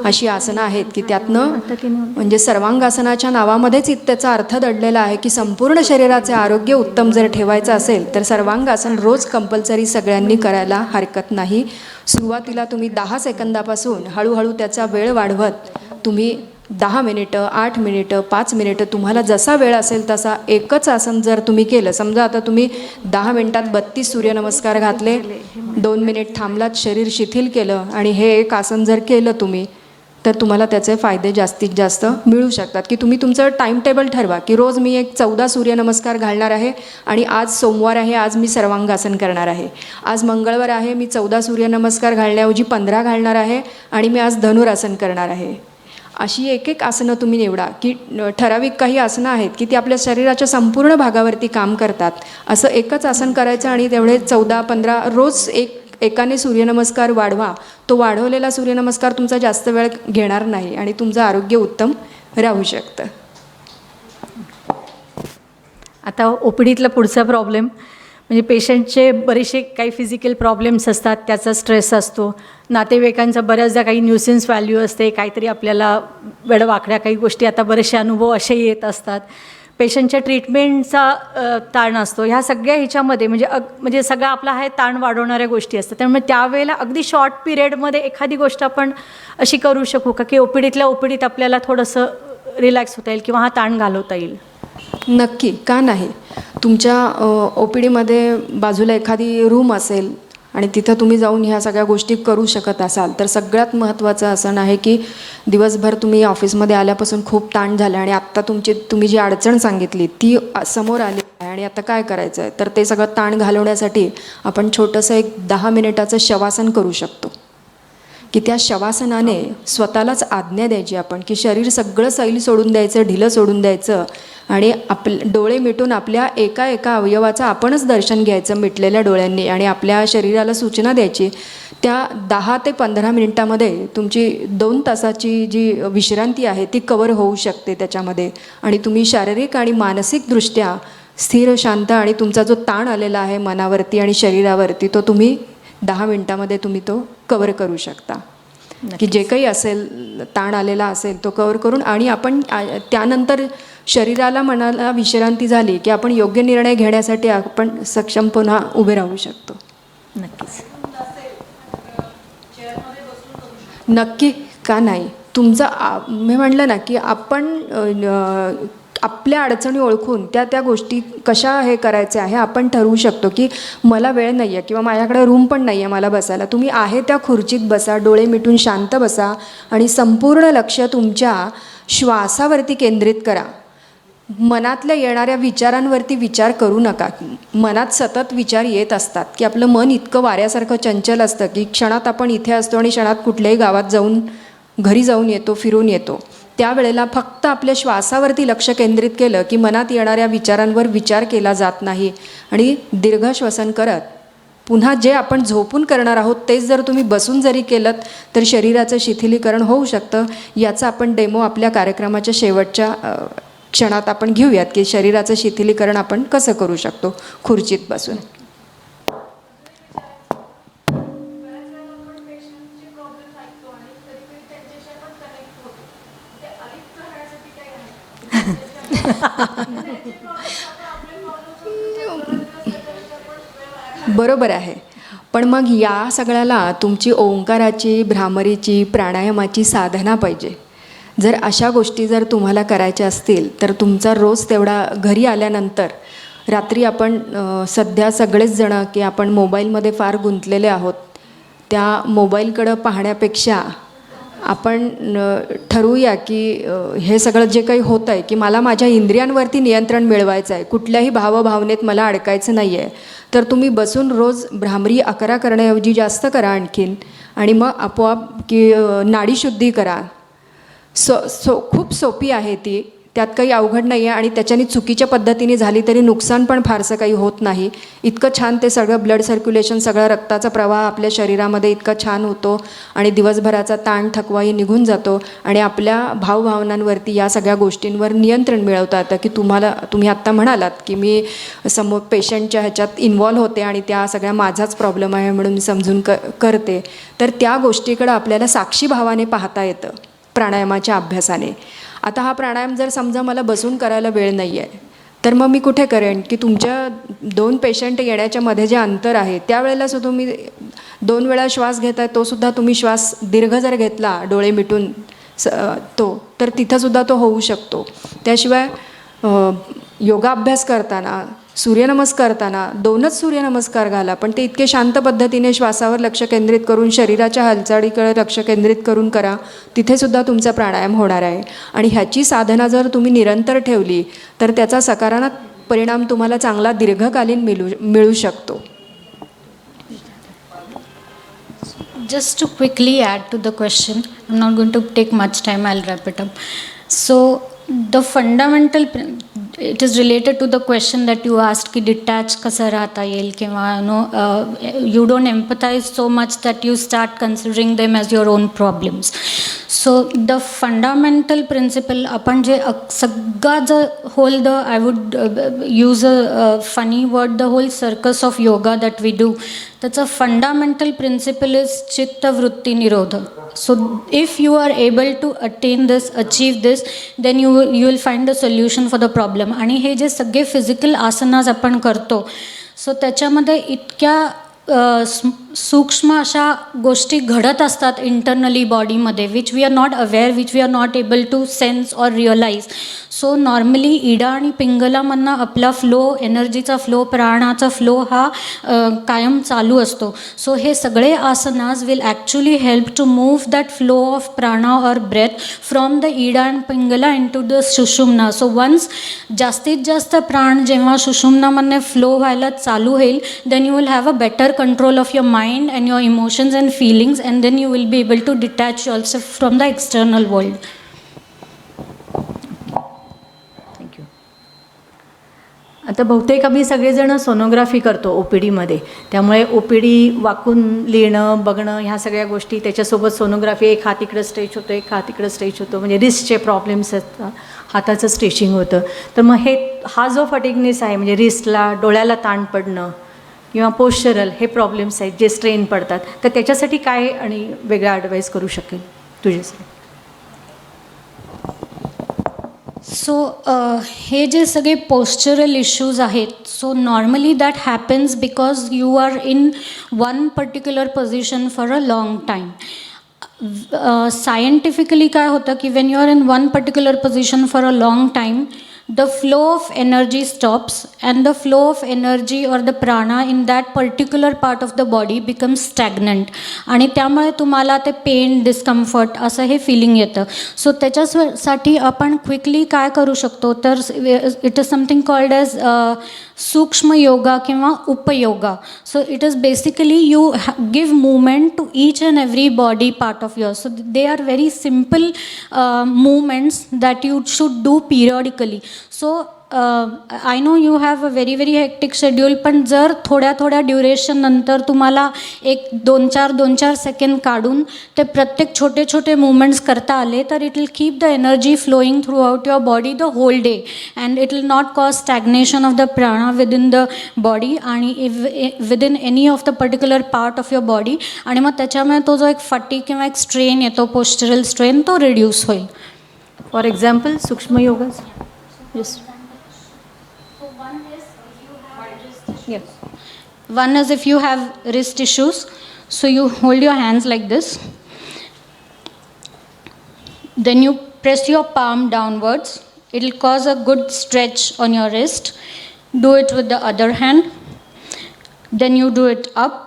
अशी आसनं आहेत की त्यातनं म्हणजे सर्वांगासनाच्या नावामध्येच त्याचा अर्थ दडलेला आहे की संपूर्ण शरीराचे आरोग्य उत्तम जर ठेवायचं असेल तर सर्वांगासन रोज कंपल्सरी सगळ्यांनी करायला हरकत नाही. सुरुवातीला तुम्ही 10 सेकंदापासून हळूहळू त्याचा वेळ वाढवत तुम्ही 10 मिनिटं, 8 मिनिटं, 5 मिनिटं तुम्हाला जसा वेळ असेल तसा एकच आसन जर तुम्ही केलं, समजा आता तुम्ही 10 मिनिटात 32 सूर्यनमस्कार घातले, 2 मिनिट थांबलात, शरीर शिथिल केलं आणि हे एक आसन जर केलं तुम्ही तर तुम्हाला त्याचे फायदे जास्तीत जास्त मिळू शकतात. की तुम्ही तुमचं टाईम टेबल ठरवा की रोज मी एक 14 सूर्यनमस्कार घालणार आहे आणि आज सोमवार आहे, आज मी सर्वांगासन करणार आहे. आज मंगळवार आहे, मी 14 सूर्यनमस्कार घालण्याऐवजी 15 घालणार आहे आणि मी आज धनुरासन करणार आहे. अशी एक आसनं तुम्ही निवडा की ठराविक काही आसनं आहेत की ती आपल्या शरीराच्या संपूर्ण भागावरती काम करतात. असं एकच आसन करायचं आणि तेवढे 14-15 रोज एकाने सूर्यनमस्कार वाढवा. तो वाढवलेला सूर्यनमस्कार तुमचा जास्त वेळ घेणार नाही आणि तुमचं आरोग्य उत्तम राहू शकतं. आता ओपीडीतला पुढचा प्रॉब्लेम म्हणजे पेशंटचे बरेचसे काही फिजिकल प्रॉब्लेम्स असतात, त्याचा स्ट्रेस असतो, नातेवाईकांचा बऱ्याचदा काही न्यूसेन्स व्हॅल्यू असते, काहीतरी आपल्याला वेडवाकड्या काही गोष्टी, आता बरेचसे अनुभव असे येत असतात, पेशंटच्या ट्रीटमेंटचा ताण असतो. ह्या सगळ्या ह्याच्यामध्ये म्हणजे सगळा आपला आहे ताण वाढवणाऱ्या गोष्टी असतात. त्यामुळे त्यावेळेला अगदी शॉर्ट पिरियडमध्ये एखादी गोष्ट आपण अशी करू शकू का की ओपीडीत आपल्याला थोडंसं रिलॅक्स होता येईल किंवा हा ताण घालवता येईल? नक्की, का नाही. तुमच्या OPDमध्ये बाजूला एखादी रूम असेल आणि तिथं तुम्ही जाऊन ह्या सगळ्या गोष्टी करू शकत असाल तर सगळ्यात महत्त्वाचं असं आहे की दिवसभर तुम्ही ऑफिसमध्ये आल्यापासून खूप ताण झाला आणि आत्ता तुम्ही जी अडचण सांगितली ती समोर आली आहे आणि आता काय करायचं आहे, तर ते सगळं ताण घालवण्यासाठी आपण छोटंसं एक 10 मिनिटाचं शवासन करू शकतो की त्या शवासनाने स्वतःलाच आज्ञा द्यायची आपण की शरीर सगळं सैल सोडून द्यायचं, ढिलं सोडून द्यायचं आणि डोळे मिटून आपल्या एका एका अवयवाचं आपणच दर्शन घ्यायचं मिटलेल्या डोळ्यांनी आणि आपल्या शरीराला सूचना द्यायची. त्या 10 ते 15 मिनिटामध्ये तुमची 2 तासाची जी विश्रांती आहे ती कवर होऊ शकते त्याच्यामध्ये आणि तुम्ही शारीरिक आणि मानसिकदृष्ट्या स्थिर, शांत आणि तुमचा जो ताण आलेला आहे मनावरती आणि शरीरावरती तो तुम्ही 10 मिनिटामध्ये तुम्ही तो कवर करू शकता. की जे काही असेल ताण आलेला असेल तो कवर करून आणि आपण त्यानंतर शरीराला मनाला विश्रांती झाली की आपण योग्य निर्णय घेण्यासाठी आपण सक्षम पुन्हा उभे राहू शकतो. नक्कीच. नक्की का नाही. मी म्हटलं ना की आपण आपल्या अडचणी ओळखून त्या गोष्टी कशा हे करायचे आहे आपण ठरवू शकतो की मला वेळ नाही आहे किंवा माझ्याकडे रूम पण नाही आहे मला बसायला. तुम्ही आहे त्या खुर्चीत बसा, डोळे मिटून शांत बसा आणि संपूर्ण लक्ष तुमच्या श्वासावरती केंद्रित करा. मनातल्या येणाऱ्या विचारांवरती विचार करू नका. मनात सतत विचार येत असतात की आपलं मन इतकं वाऱ्यासारखं चंचल असतं की क्षणात आपण इथे असतो आणि क्षणात कुठल्याही गावात जाऊन घरी जाऊन येतो, फिरून येतो. त्यावेळेला फक्त आपल्या श्वासावरती लक्ष केंद्रित केलं की मनात येणाऱ्या विचारांवर विचार केला जात नाही आणि दीर्घ श्वसन करत पुन्हा जे आपण झोपून करणार आहोत तेच जर तुम्ही बसून जरी केलं तर शरीराचं शिथिलीकरण होऊ शकतं. याचा आपण डेमो आपल्या कार्यक्रमाच्या शेवटच्या क्षणात आपण घेऊयात की शरीराचं शिथिलीकरण आपण कसं करू शकतो खुर्चीत बसून. बरोबर आहे. पण मग या सगळ्याला तुमची ओंकाराची, भ्रामरीची, प्राणायामाची साधना पाहिजे. जर अशा गोष्टी जर तुम्हाला करायच्या असतील तर तुमचा रोज तेवढा घरी आल्यानंतर रात्री आपण सध्या सगळेच जणं की आपण मोबाईलमध्ये फार गुंतलेले आहोत. त्या मोबाईलकडं पाहण्यापेक्षा आपण ठरवूया की हे सगळं जे काही होतं आहे की मला माझ्या इंद्रियांवरती नियंत्रण मिळवायचं आहे, कुठल्याही भावभावनेत मला अडकायचं नाही आहे. तर तुम्ही बसून रोज भ्रामरी 11 करण्याऐवजी जास्त करा आणखीन आणि मग आपोआप की नाडीशुद्धी करा. खूप सोपी आहे ती, त्यात काही अवघड नाही आहे आणि त्याच्याने चुकीच्या पद्धतीने झाली तरी नुकसान पण फारसं काही होत नाही. इतकं छान ते सगळं ब्लड सर्क्युलेशन, सगळा रक्ताचा प्रवाह आपल्या शरीरामध्ये इतका छान होतो आणि दिवसभराचा ताण थकवाही निघून जातो आणि आपल्या भावभावनांवरती या सगळ्या गोष्टींवर नियंत्रण मिळवता येतं. की तुम्ही आत्ता म्हणालात की मी समोर पेशंटच्या ह्याच्यात इन्वॉल्व होते आणि त्या सगळ्या माझाच प्रॉब्लेम आहे म्हणून मी समजून करते. तर त्या गोष्टीकडं आपल्याला साक्षी भावाने पाहता येतं प्राणायामाच्या अभ्यासाने. आता हा प्राणायाम जर समजा मला बसून करायला वेळ नाही आहे तर मग मी कुठे करेन की तुमच्या 2 पेशंट येण्याच्या मध्ये जे अंतर आहे त्यावेळेला सुद्धा तुम्ही 2 वेळा श्वास घेताय, तोसुद्धा तुम्ही श्वास दीर्घ जर घेतला डोळे मिटून तर तिथंसुद्धा तो होऊ शकतो. त्याशिवाय योगाभ्यास करताना, सूर्यनमस्कार करताना 2च सूर्यनमस्कार घाला पण ते इतके शांत पद्धतीने श्वासावर लक्ष केंद्रित करून शरीराच्या हालचालीकडे लक्ष केंद्रित करून करा. तिथेसुद्धा तुमचा प्राणायाम होणार आहे आणि ह्याची साधना जर तुम्ही निरंतर ठेवली तर त्याचा सकारात्मक परिणाम तुम्हाला चांगला दीर्घकालीन मिळू शकतो. Just to quickly add to the question, I'm not going to take much time, I'll wrap it up. So the fundamental, it is related to the question that you asked ki detach kasa rahta yel किंवा you don't empathize so much that you start considering them as your own problems. So the fundamental principle आपण जे सगळा I would use a funny word, the whole circus of yoga that we do, that's a fundamental principle is chitta vritti nirodha. So if you are able to attain this, achieve this, then you will find a solution for the problem. आणि हे जे सगळे physical आसनास आपण करतो so त्याच्यामध्ये इतक्या सूक्ष्म अशा गोष्टी घडत असतात इंटरनली बॉडीमध्ये, which we are not aware, which we are not able to sense or realise. So normally Ida आणि पिंगलामधनं आपला फ्लो, एनर्जीचा फ्लो, प्राणाचा फ्लो हा कायम चालू असतो. सो हे सगळे asanas will actually help to move that flow of prana or breath from the Ida and Pingala in to the Sushumna. So once जास्तीत जास्त प्राण जेव्हा सुषुम्नामधनं फ्लो व्हायला चालू होईल, then you will have a better control of your mind and your emotions and feelings, and then you will be able to detach yourself from the external world. Thank you. आता बहुतेक आम्ही सगळेजण सोनोग्राफी करतो O P डीमध्ये, त्यामुळे O P D वाकून लिहिणं, बघणं ह्या सगळ्या गोष्टी, त्याच्यासोबत सोनोग्राफी, एक हात इकडं स्ट्रेच होतो, एक हात इकडं स्ट्रेच होतो, म्हणजे रिस्टचे प्रॉब्लेम्स असतात, हाताचं स्ट्रेचिंग होतं. तर मग हा जो फटिगनेस आहे, म्हणजे रिस्टला, डोळ्याला ताण पडणं किंवा पोश्चरल हे प्रॉब्लेम्स आहेत जे स्ट्रेन पडतात, तर त्याच्यासाठी काय आणि वेगळा ॲडवाईस करू शकेल तुझ्यासाठी? सो हे जे सगळे पोस्चरल इश्यूज आहेत, so normally that happens because you are in one particular position for a long time. Scientifically काय होतं की Wien you are in one particular position for a long time, the flow of energy stops and the flow of energy or the prana in that particular part of the body becomes stagnant, आणि त्यामुळे तुम्हाला ते pen, discomfort असं हे feeling येतं. So त्याच्यासाठी आपण quickly काय करू शकतो, तर it is something called as sukshma yoga किंवा उपयोगा. So it is basically you give movement to each and every body part of your. So they are very simple movements that you should do periodically. So I know you have a very very hectic schedule, पण जर थोड्या थोड्या duration नंतर तुम्हाला एक 2-4 second काढून ते प्रत्येक छोटे छोटे मूवमेंट्स करता आले, तर it will keep the energy flowing throughout your body the whole day, and it will not cause stagnation of the prana within the body आणि within any of the particular part of your body. आणि मग त्याच्यामुळे तो जो एक fatigue किंवा एक strain येतो, पोस्चरल स्ट्रेन, तो रिड्यूस होईल. फॉर एक्झाम्पल सूक्ष्म yoga. Yes. Yes. One is if you have wrist issues, so you hold your hands like this. Then you press your palm downwards. It will cause a good stretch on your wrist. Do it with the other hand. Then you do it up.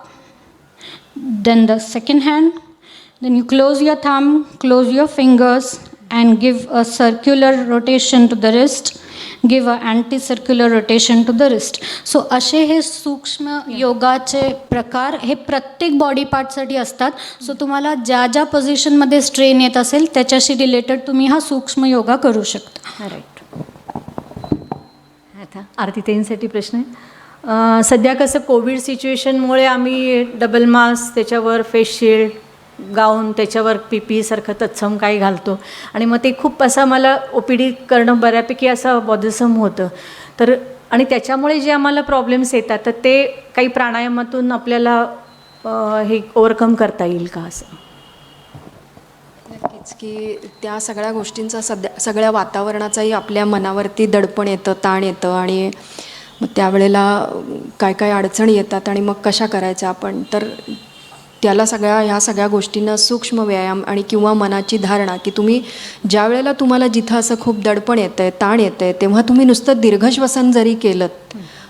Then the second hand. Then you close your thumb, close your fingers, and give a circular rotation to the wrist, give a anti-circular rotation to the wrist. So असे हे सूक्ष्म योगाचे प्रकार हे प्रत्येक body पार्टसाठी असतात. So तुम्हाला ज्या ज्या पोझिशनमध्ये स्ट्रेन येत असेल त्याच्याशी रिलेटेड तुम्ही हा सूक्ष्म योगा करू शकता. राईट. आता आरतीताईंसाठी प्रश्न आहे. सध्या कसं कोविड सिच्युएशनमुळे आम्ही डबल मास्क, त्याच्यावर फेस शिल्ड, गाऊन, त्याच्यावर पी सारखं तत्सम काही घालतो, आणि मग ते खूप असं मला ओ पी डी करणं बऱ्यापैकी असं बॉधसम होतं. तर आणि त्याच्यामुळे जे आम्हाला प्रॉब्लेम्स येतात, तर ते काही प्राणायामातून आपल्याला हे ओव्हरकम करता येईल का असं? नक्कीच, की त्या सगळ्या गोष्टींचा सगळ्या वातावरणाचाही आपल्या मनावरती दडपण येतं, ताण येतं, आणि मग त्यावेळेला काय काय अडचणी येतात आणि मग कशा करायच्या आपण. तर त्याला ह्या सगळ्या गोष्टींना सूक्ष्म व्यायाम आणि किंवा मनाची धारणा, की तुम्ही ज्या वेळेला तुम्हाला जिथं असं खूप दडपण येतं आहे, ताण येतं आहे, तेव्हा तुम्ही नुसतं दीर्घश्वसन जरी केलं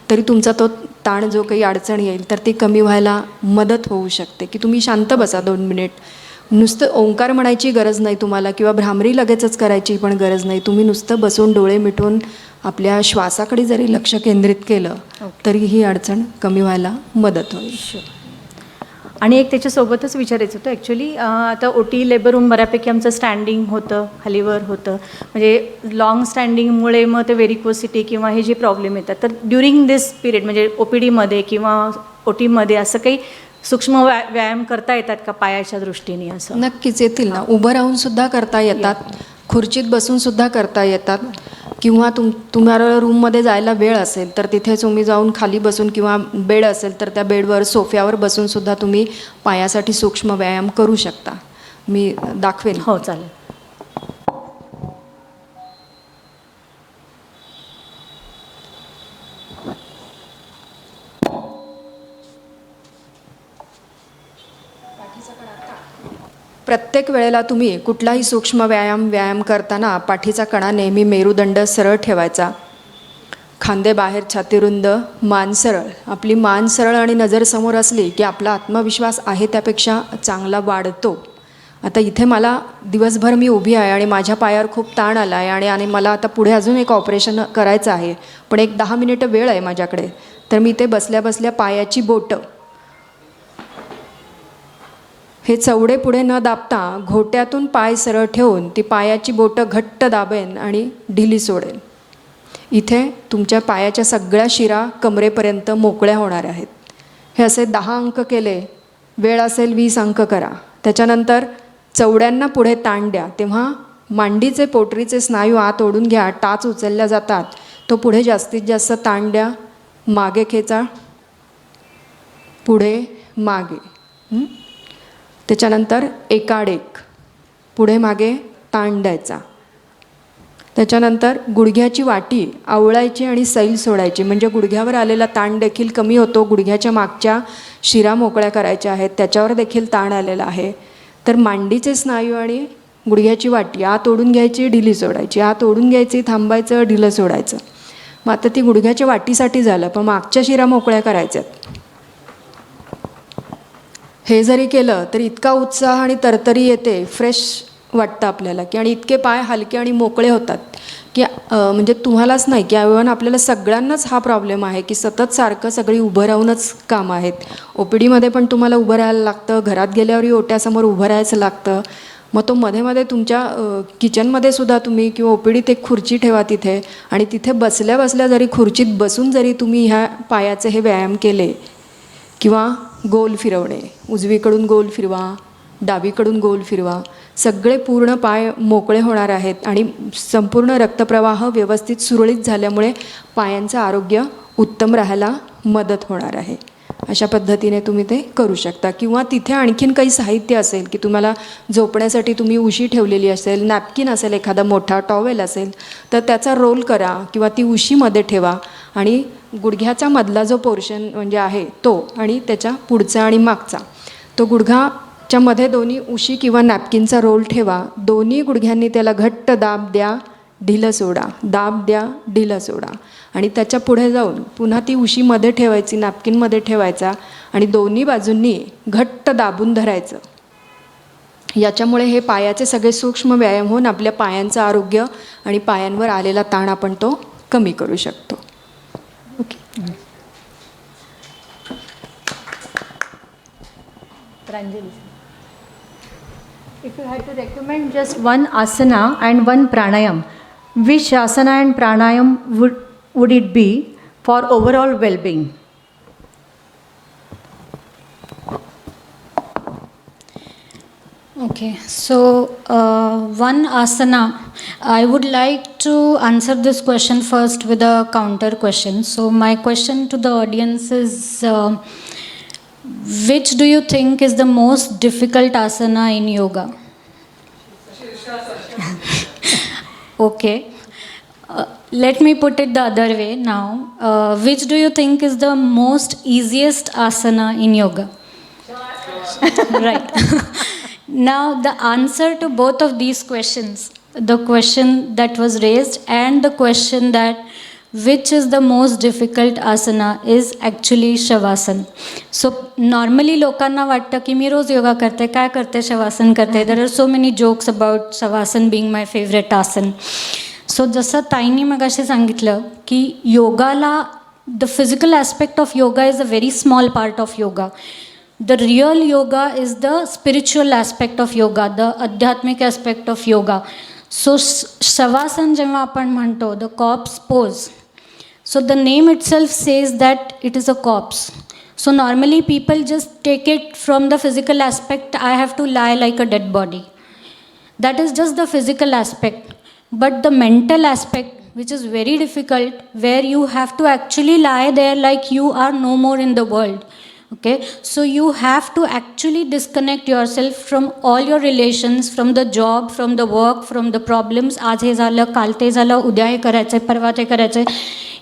तरी तुमचा तो ताण, जो काही अडचण येईल, तर ती कमी व्हायला मदत होऊ शकते. की तुम्ही शांत बसा 2 मिनिट, नुसतं ओंकार म्हणायची गरज नाही तुम्हाला, किंवा भ्रामरी लगेचच करायची पण गरज नाही. तुम्ही नुसतं बसून डोळे मिटून आपल्या श्वासाकडे जरी लक्ष केंद्रित केलं तरी ही अडचण कमी व्हायला मदत होईल. आणि एक त्याच्यासोबतच विचारायचं होतं ॲक्च्युली, आता ओ टी लेबर रूम बऱ्यापैकी आमचं स्टँडिंग होतं, खालीवर होतं, म्हणजे लॉंग स्टँडिंगमुळे मग ते व्हेरिकोसिटी किंवा हे जे प्रॉब्लेम येतात, तर ड्युरिंग दिस पिरियड म्हणजे ओ पी डीमध्ये किंवा ओ टीमध्ये असं काही सूक्ष्म व्यायाम करता येतात का पायाच्या दृष्टीने? असं नक्कीच येतील ना. उभं राहून सुद्धा करता येतात, खुर्चीत बसून सुद्धा करता येतात, किंवा तुम्हाला रूममध्ये जायला वेळ असेल तर तिथे तुम्ही जाऊन खाली बसून, किंवा बेड असेल तर त्या बेडवर, सोफ्यावर बसून सुद्धा तुम्ही पायासाठी सूक्ष्म व्यायाम करू शकता. मी दाखवेन. हो, चालेल. प्रत्येक वेळेला तुम्ही कुठलाही सूक्ष्म व्यायाम करताना पाठीचा कणा नेहमी मेरुदंड सरळ ठेवायचा, खांदे बाहेर, छातीरुंद, मान सरळ. आपली मान सरळ आणि नजर समोर असली की आपला आत्मविश्वास आहे त्यापेक्षा चांगला वाढतो. आता इथे मला दिवसभर मी उभी आहे आणि माझ्या पायावर खूप ताण आला आहे आणि मला आता पुढे अजून एक ऑपरेशन करायचं आहे, पण एक 10 मिनिटं वेळ आहे माझ्याकडे. तर मी ते बसल्या बसल्या पायाची बोटं हे चवडे पुढे न दाबता घोट्यातून पाय सरळ ठेवून ती पायाची बोटं घट्ट दाबेन आणि ढिली सोडेन. इथे तुमच्या पायाच्या सगळ्या शिरा कमरेपर्यंत मोकळ्या होणार आहेत. हे असे 10 अंक केले, वेळ असेल 20 अंक करा. त्याच्यानंतर चवड्यांना पुढे ताण द्या, तेव्हा मांडीचे पोटरीचे स्नायू आत ओढून घ्या, टाच उचलल्या जातात, तो पुढे जास्तीत जास्त ताण द्या, मागे खेचा, पुढे मागे. त्याच्यानंतर एकाडेक पुढे मागे ताण द्यायचा. त्याच्यानंतर गुडघ्याची वाटी आवळायची आणि सैल सोडायची, म्हणजे गुडघ्यावर आलेला ताण देखील कमी होतो. गुडघ्याच्या मागच्या शिरा मोकळ्या करायच्या आहेत, त्याच्यावर देखील ताण आलेला आहे. तर मांडीचे स्नायू आणि गुडघ्याची वाटी आत ओढून घ्यायची, ढिली सोडायची, आत ओढून घ्यायची, थांबायचं, ढिलं सोडायचं. मग आता ती गुडघ्याच्या वाटीसाठी झालं, पण मागच्या शिरा मोकळ्या करायच्यात. हे जरी केलं तर इतका उत्साह आणि तरतरी येते, फ्रेश वाटतं आपल्याला की, आणि इतके पाय हलके आणि मोकळे होतात की म्हणजे तुम्हालाच नाही की इव्हन आपल्याला सगळ्यांनाच हा प्रॉब्लेम आहे की सतत सारखं सगळी उभं राहूनच कामं आहेत. OPDमध्ये पण तुम्हाला उभं राहायला लागतं, घरात गेल्यावरही ओट्यासमोर उभं राहायचं लागतं. मग तो मध्ये मध्ये तुमच्या किचनमध्ये सुद्धा तुम्ही किंवा OPDत एक खुर्ची ठेवा तिथे, आणि तिथे बसल्या बसल्या जरी खुर्चीत बसून जरी तुम्ही ह्या पायाचे हे व्यायाम केले, किंवा गोल फिरवणे, उजवीकडून गोल फिरवा, डावीकडून गोल फिरवा, सगळे पूर्ण पाय मोकळे होणार आहेत आणि संपूर्ण रक्तप्रवाह व्यवस्थित सुरळीत झाल्यामुळे पायांचं आरोग्य उत्तम राहायला मदत होणार आहे. अशा पद्धतीने तुम्ही ते करू शकता. किंवा तिथे आणखीन काही साहित्य असेल की तुम्हाला झोपण्यासाठी तुम्ही उशी ठेवलेली असेल, नॅपकिन असेल, एखादा मोठा टॉवेल असेल, तर त्याचा रोल करा किंवा ती उशीमध्ये ठेवा आणि गुडघ्याचा मधला जो पोर्शन म्हणजे आहे तो आणि त्याच्या पुढचा आणि मागचा तो गुडघाच्या मध्ये दोन्ही उशी किंवा नॅपकिनचा रोल ठेवा. दोन्ही गुडघ्यांनी त्याला घट्ट दाब द्या, ढिलं सोडा, दाब द्या, ढिलं सोडा, आणि त्याच्या पुढे जाऊन पुन्हा ती उशीमध्ये ठेवायची, नॅपकिनमध्ये ठेवायचा आणि दोन्ही बाजूंनी घट्ट दाबून धरायचं. याच्यामुळे हे पायाचे सगळे सूक्ष्म व्यायाम होऊन आपल्या पायांचं आरोग्य आणि पायांवर आलेला ताण आपण तो कमी करू शकतो. Okay. If you had to recommend just one asana and one pranayam, which asana and pranayam would it be for overall well-being? Okay, so one asana, I would like to answer this question first with a counter question. So my question to the audience is, which do you think is the most difficult asana in yoga? Okay, let me put it the other way now. Which do you think is the most easiest asana in yoga? Right. Now the answer to both of these questions, the question that was raised and the question that which is the most difficult asana, is actually Shavasana. So normally लोकांना वाटतं की मी रोज योगा करते, काय करते, शवासन करते. There are so many jokes about Shavasana being my favorite asana. So जसं ताईंनी मगाशी सांगितलं की योगाला, the physical aspect of yoga is a very small part of yoga. The real yoga is the spiritual aspect of yoga, the adhyatmic aspect of yoga. So Shavasana जेव्हा आपण म्हणतो, the corpse pose, so the name itself says that it is a corpse. So normally people just take it from the physical aspect, I have to lie like a dead body. That is just the physical aspect. But the mental aspect, which is very difficult, where you have to actually lie there like you are no more in the world. Okay, so you have to actually disconnect yourself from all your relations, from the job, from the work, from the problems. आज हे झालं, काल ते झालं, उद्या हे करायचं, परवा ते करायचं.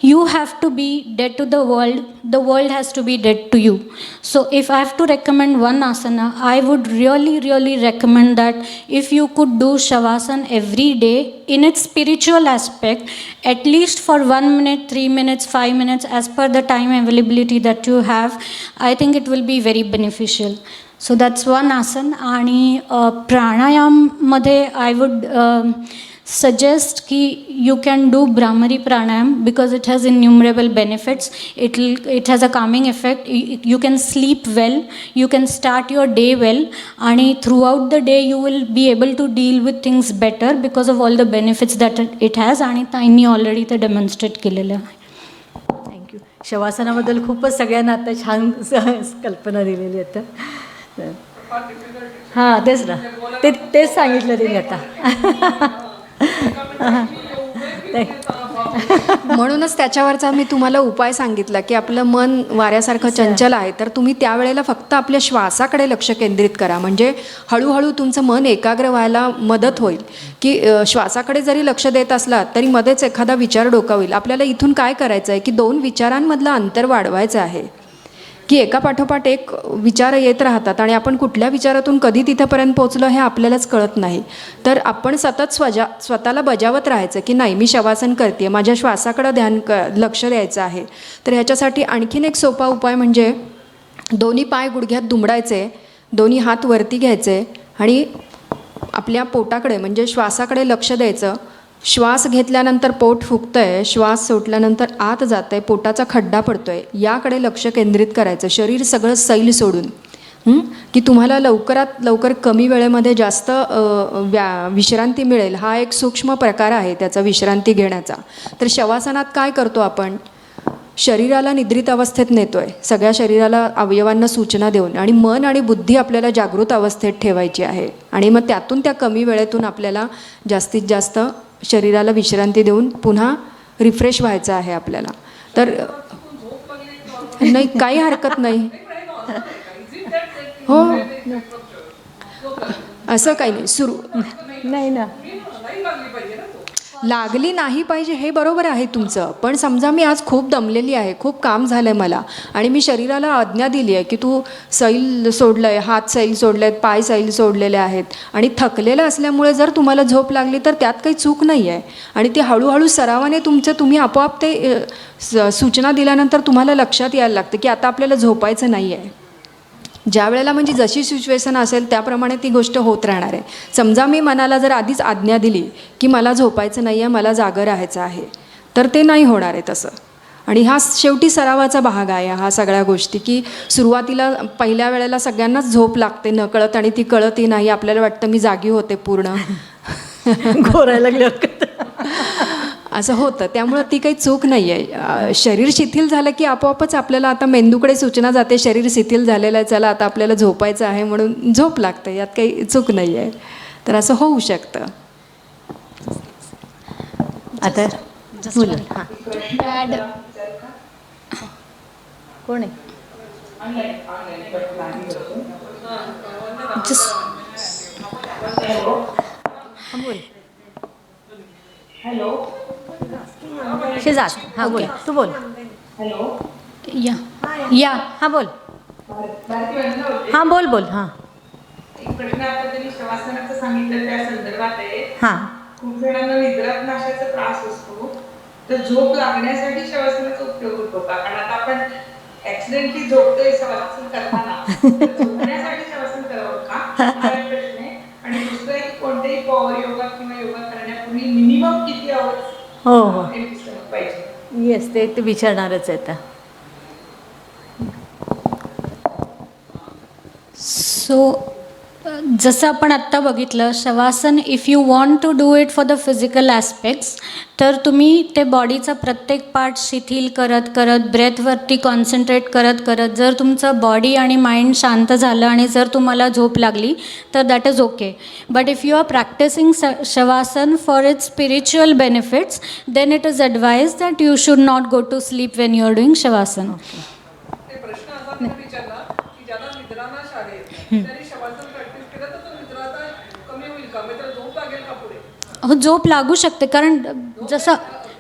you have to be dead to the world has to be dead to you. So if I have to recommend one asana, I would really recommend that if you could do Shavasana every day in its spiritual aspect, at least for 1 minute, 3 minutes, 5 minutes, as per the time availability that you have, I think it will be very beneficial. So that's one asana. आणि प्राणायाममध्ये I would suggest ki you can do Brahmari pranayam because it has innumerable benefits. It has a calming effect. You can sleep well, you can start your day well, and throughout the day you will be able to deal with things better because of all the benefits that it has. आणि ताईंनी already ते demonstrate केलेलं आहे. Thank you. शवासनाबद्दल खूपच सगळ्यांना आता छान कल्पना दिलेली आहे. हां तेच ना, तेच सांगितलं तिने आता. म्हणूनच त्याच्यावरचा मी तुम्हाला उपाय सांगितला की आपलं मन वाऱ्यासारखं चंचल आहे, तर तुम्ही त्यावेळेला फक्त आपल्या श्वासाकडे लक्ष केंद्रित करा. म्हणजे हळूहळू तुमचं मन एकाग्र व्हायला मदत होईल. की श्वासाकडे जरी लक्ष देत असला तरी मध्येच एखादा विचार डोकावेल. आपल्याला इथून काय करायचं आहे की 2 विचारांमधलं अंतर वाढवायचं आहे. की एका पाठोपाठ एक विचार येत राहतात आणि आपण कुठल्या विचारातून कधी तिथंपर्यंत पोचलो हे आपल्यालाच कळत नाही. तर आपण सतत स्वतःला बजावत राहायचं की नाही, मी शवासन करते, माझ्या श्वासाकडं लक्ष द्यायचं आहे. तर ह्याच्यासाठी आणखीन एक सोपा उपाय म्हणजे दोन्ही पाय गुडघ्यात दुमडायचे, दोन्ही हात वरती घ्यायचे आणि आपल्या पोटाकडे म्हणजे श्वासाकडे लक्ष द्यायचं. श्वास घेतल्यानंतर पोट फुगतं आहे, श्वास सोडल्यानंतर आत जातं आहे, पोटाचा खड्डा पडतो आहे, याकडे लक्ष केंद्रित करायचं. शरीर सगळं सैल सोडून की तुम्हाला लवकरात लवकर कमी वेळेमध्ये जास्त विश्रांती मिळेल. हा एक सूक्ष्म प्रकार आहे त्याचा विश्रांती घेण्याचा. तर शवासनात काय करतो आपण, शरीराला निद्रित अवस्थेत नेतो आहे, सगळ्या शरीराला अवयवांना सूचना देऊन, आणि मन आणि बुद्धी आपल्याला जागृत अवस्थेत ठेवायची आहे. आणि मग त्यातून त्या कमी वेळेतून आपल्याला जास्तीत जास्त शरीराला विश्रांती देऊन पुन्हा रिफ्रेश व्हायचं आहे आपल्याला. तर नाही, काही हरकत नाही. हो, असं काही नाही. सुरू नाही ना, लागली नाही पाहिजे हे बरोबर आहे तुमचं. पण समजा मी आज खूप दमलेली आहे, खूप काम झालं आहे मला, आणि मी शरीराला आज्ञा दिली आहे की तू सैल सोडलं आहे, हात सैल सोडले आहेत, पाय सैल सोडलेले आहेत, आणि थकलेलं असल्यामुळे जर तुम्हाला झोप लागली तर त्यात काही चूक नाही आहे. आणि ते हळूहळू सरावाने तुम्ही आपोआप ते सूचना दिल्यानंतर तुम्हाला लक्षात यायला लागतं की आता आपल्याला झोपायचं नाही आहे. ज्या वेळेला म्हणजे जशी सिच्युएशन असेल त्याप्रमाणे ती गोष्ट होत राहणार आहे. समजा मी मनाला जर आधीच आज्ञा दिली की मला झोपायचं नाही आहे, मला जागं राहायचं आहे, तर ते नाही होणार आहे तसं. आणि हा शेवटी सरावाचा भाग आहे हा सगळ्या गोष्टी. की सुरुवातीला पहिल्या वेळेला सगळ्यांनाच झोप लागते नकळत, आणि ती कळतही नाही. आपल्याला वाटतं मी जागी होते पूर्ण, घोरायला लागलं असं होतं. त्यामुळं ती काही चूक नाही आहे. शरीर शिथिल झालं की आपोआपच आपल्याला आता मेंदूकडे सूचना जाते, शरीर शिथिल झालेलं आहे, चला आता आपल्याला झोपायचं आहे, म्हणून झोप लागते, यात काही चूक नाही आहे. तर असं होऊ शकतं. आता Dad, कोण आहे? शेजात. हां बोल, तू बोल. या हां बोल. हां बोल. हां एक प्रश्न आता त्यांनी शवासनाचं सांगितलं त्या संदर्भात आहे. हां खूप जणांना निद्रानाशाचा त्रास असतो, तर झोप लागण्यासाठी शवासनाचा उपयोग होतो का? कारण आता आपण ऍक्सिडेंटली झोपतोय शवासन करताना, झोपण्यासाठी शवासन करावं का, हा एक प्रश्न आहे. आणि दुसरं एक, कोणतेही पॉवर योगा किंवा योगा करण्यापूर्वी मिनिमम किती आवर्स हो पाहिजे? येस, ते विचारणारच आहे आता. सो जसं आपण आत्ता बघितलं, shavasana if you want to do it for the physical aspects, तर तुम्ही ते बॉडीचा प्रत्येक पार्ट शिथिल करत करत, ब्रेथवरती कॉन्सन्ट्रेट करत करत, जर तुमचं बॉडी आणि माइंड शांत झालं आणि जर तुम्हाला झोप लागली तर that is okay. But if you are practicing shavasana for its spiritual benefits, then it is advise that you should not go to sleep when you are doing shavasana. प्रश्न असा विचारला की ज्याला निद्रानाश आहे त्यांनी शवासन प्रॅक्टिस केलं तर तो निद्राता कमी होईल का? म्हणजे झोप लागेल का पुढे? हो, झोप लागू शकते, कारण जसं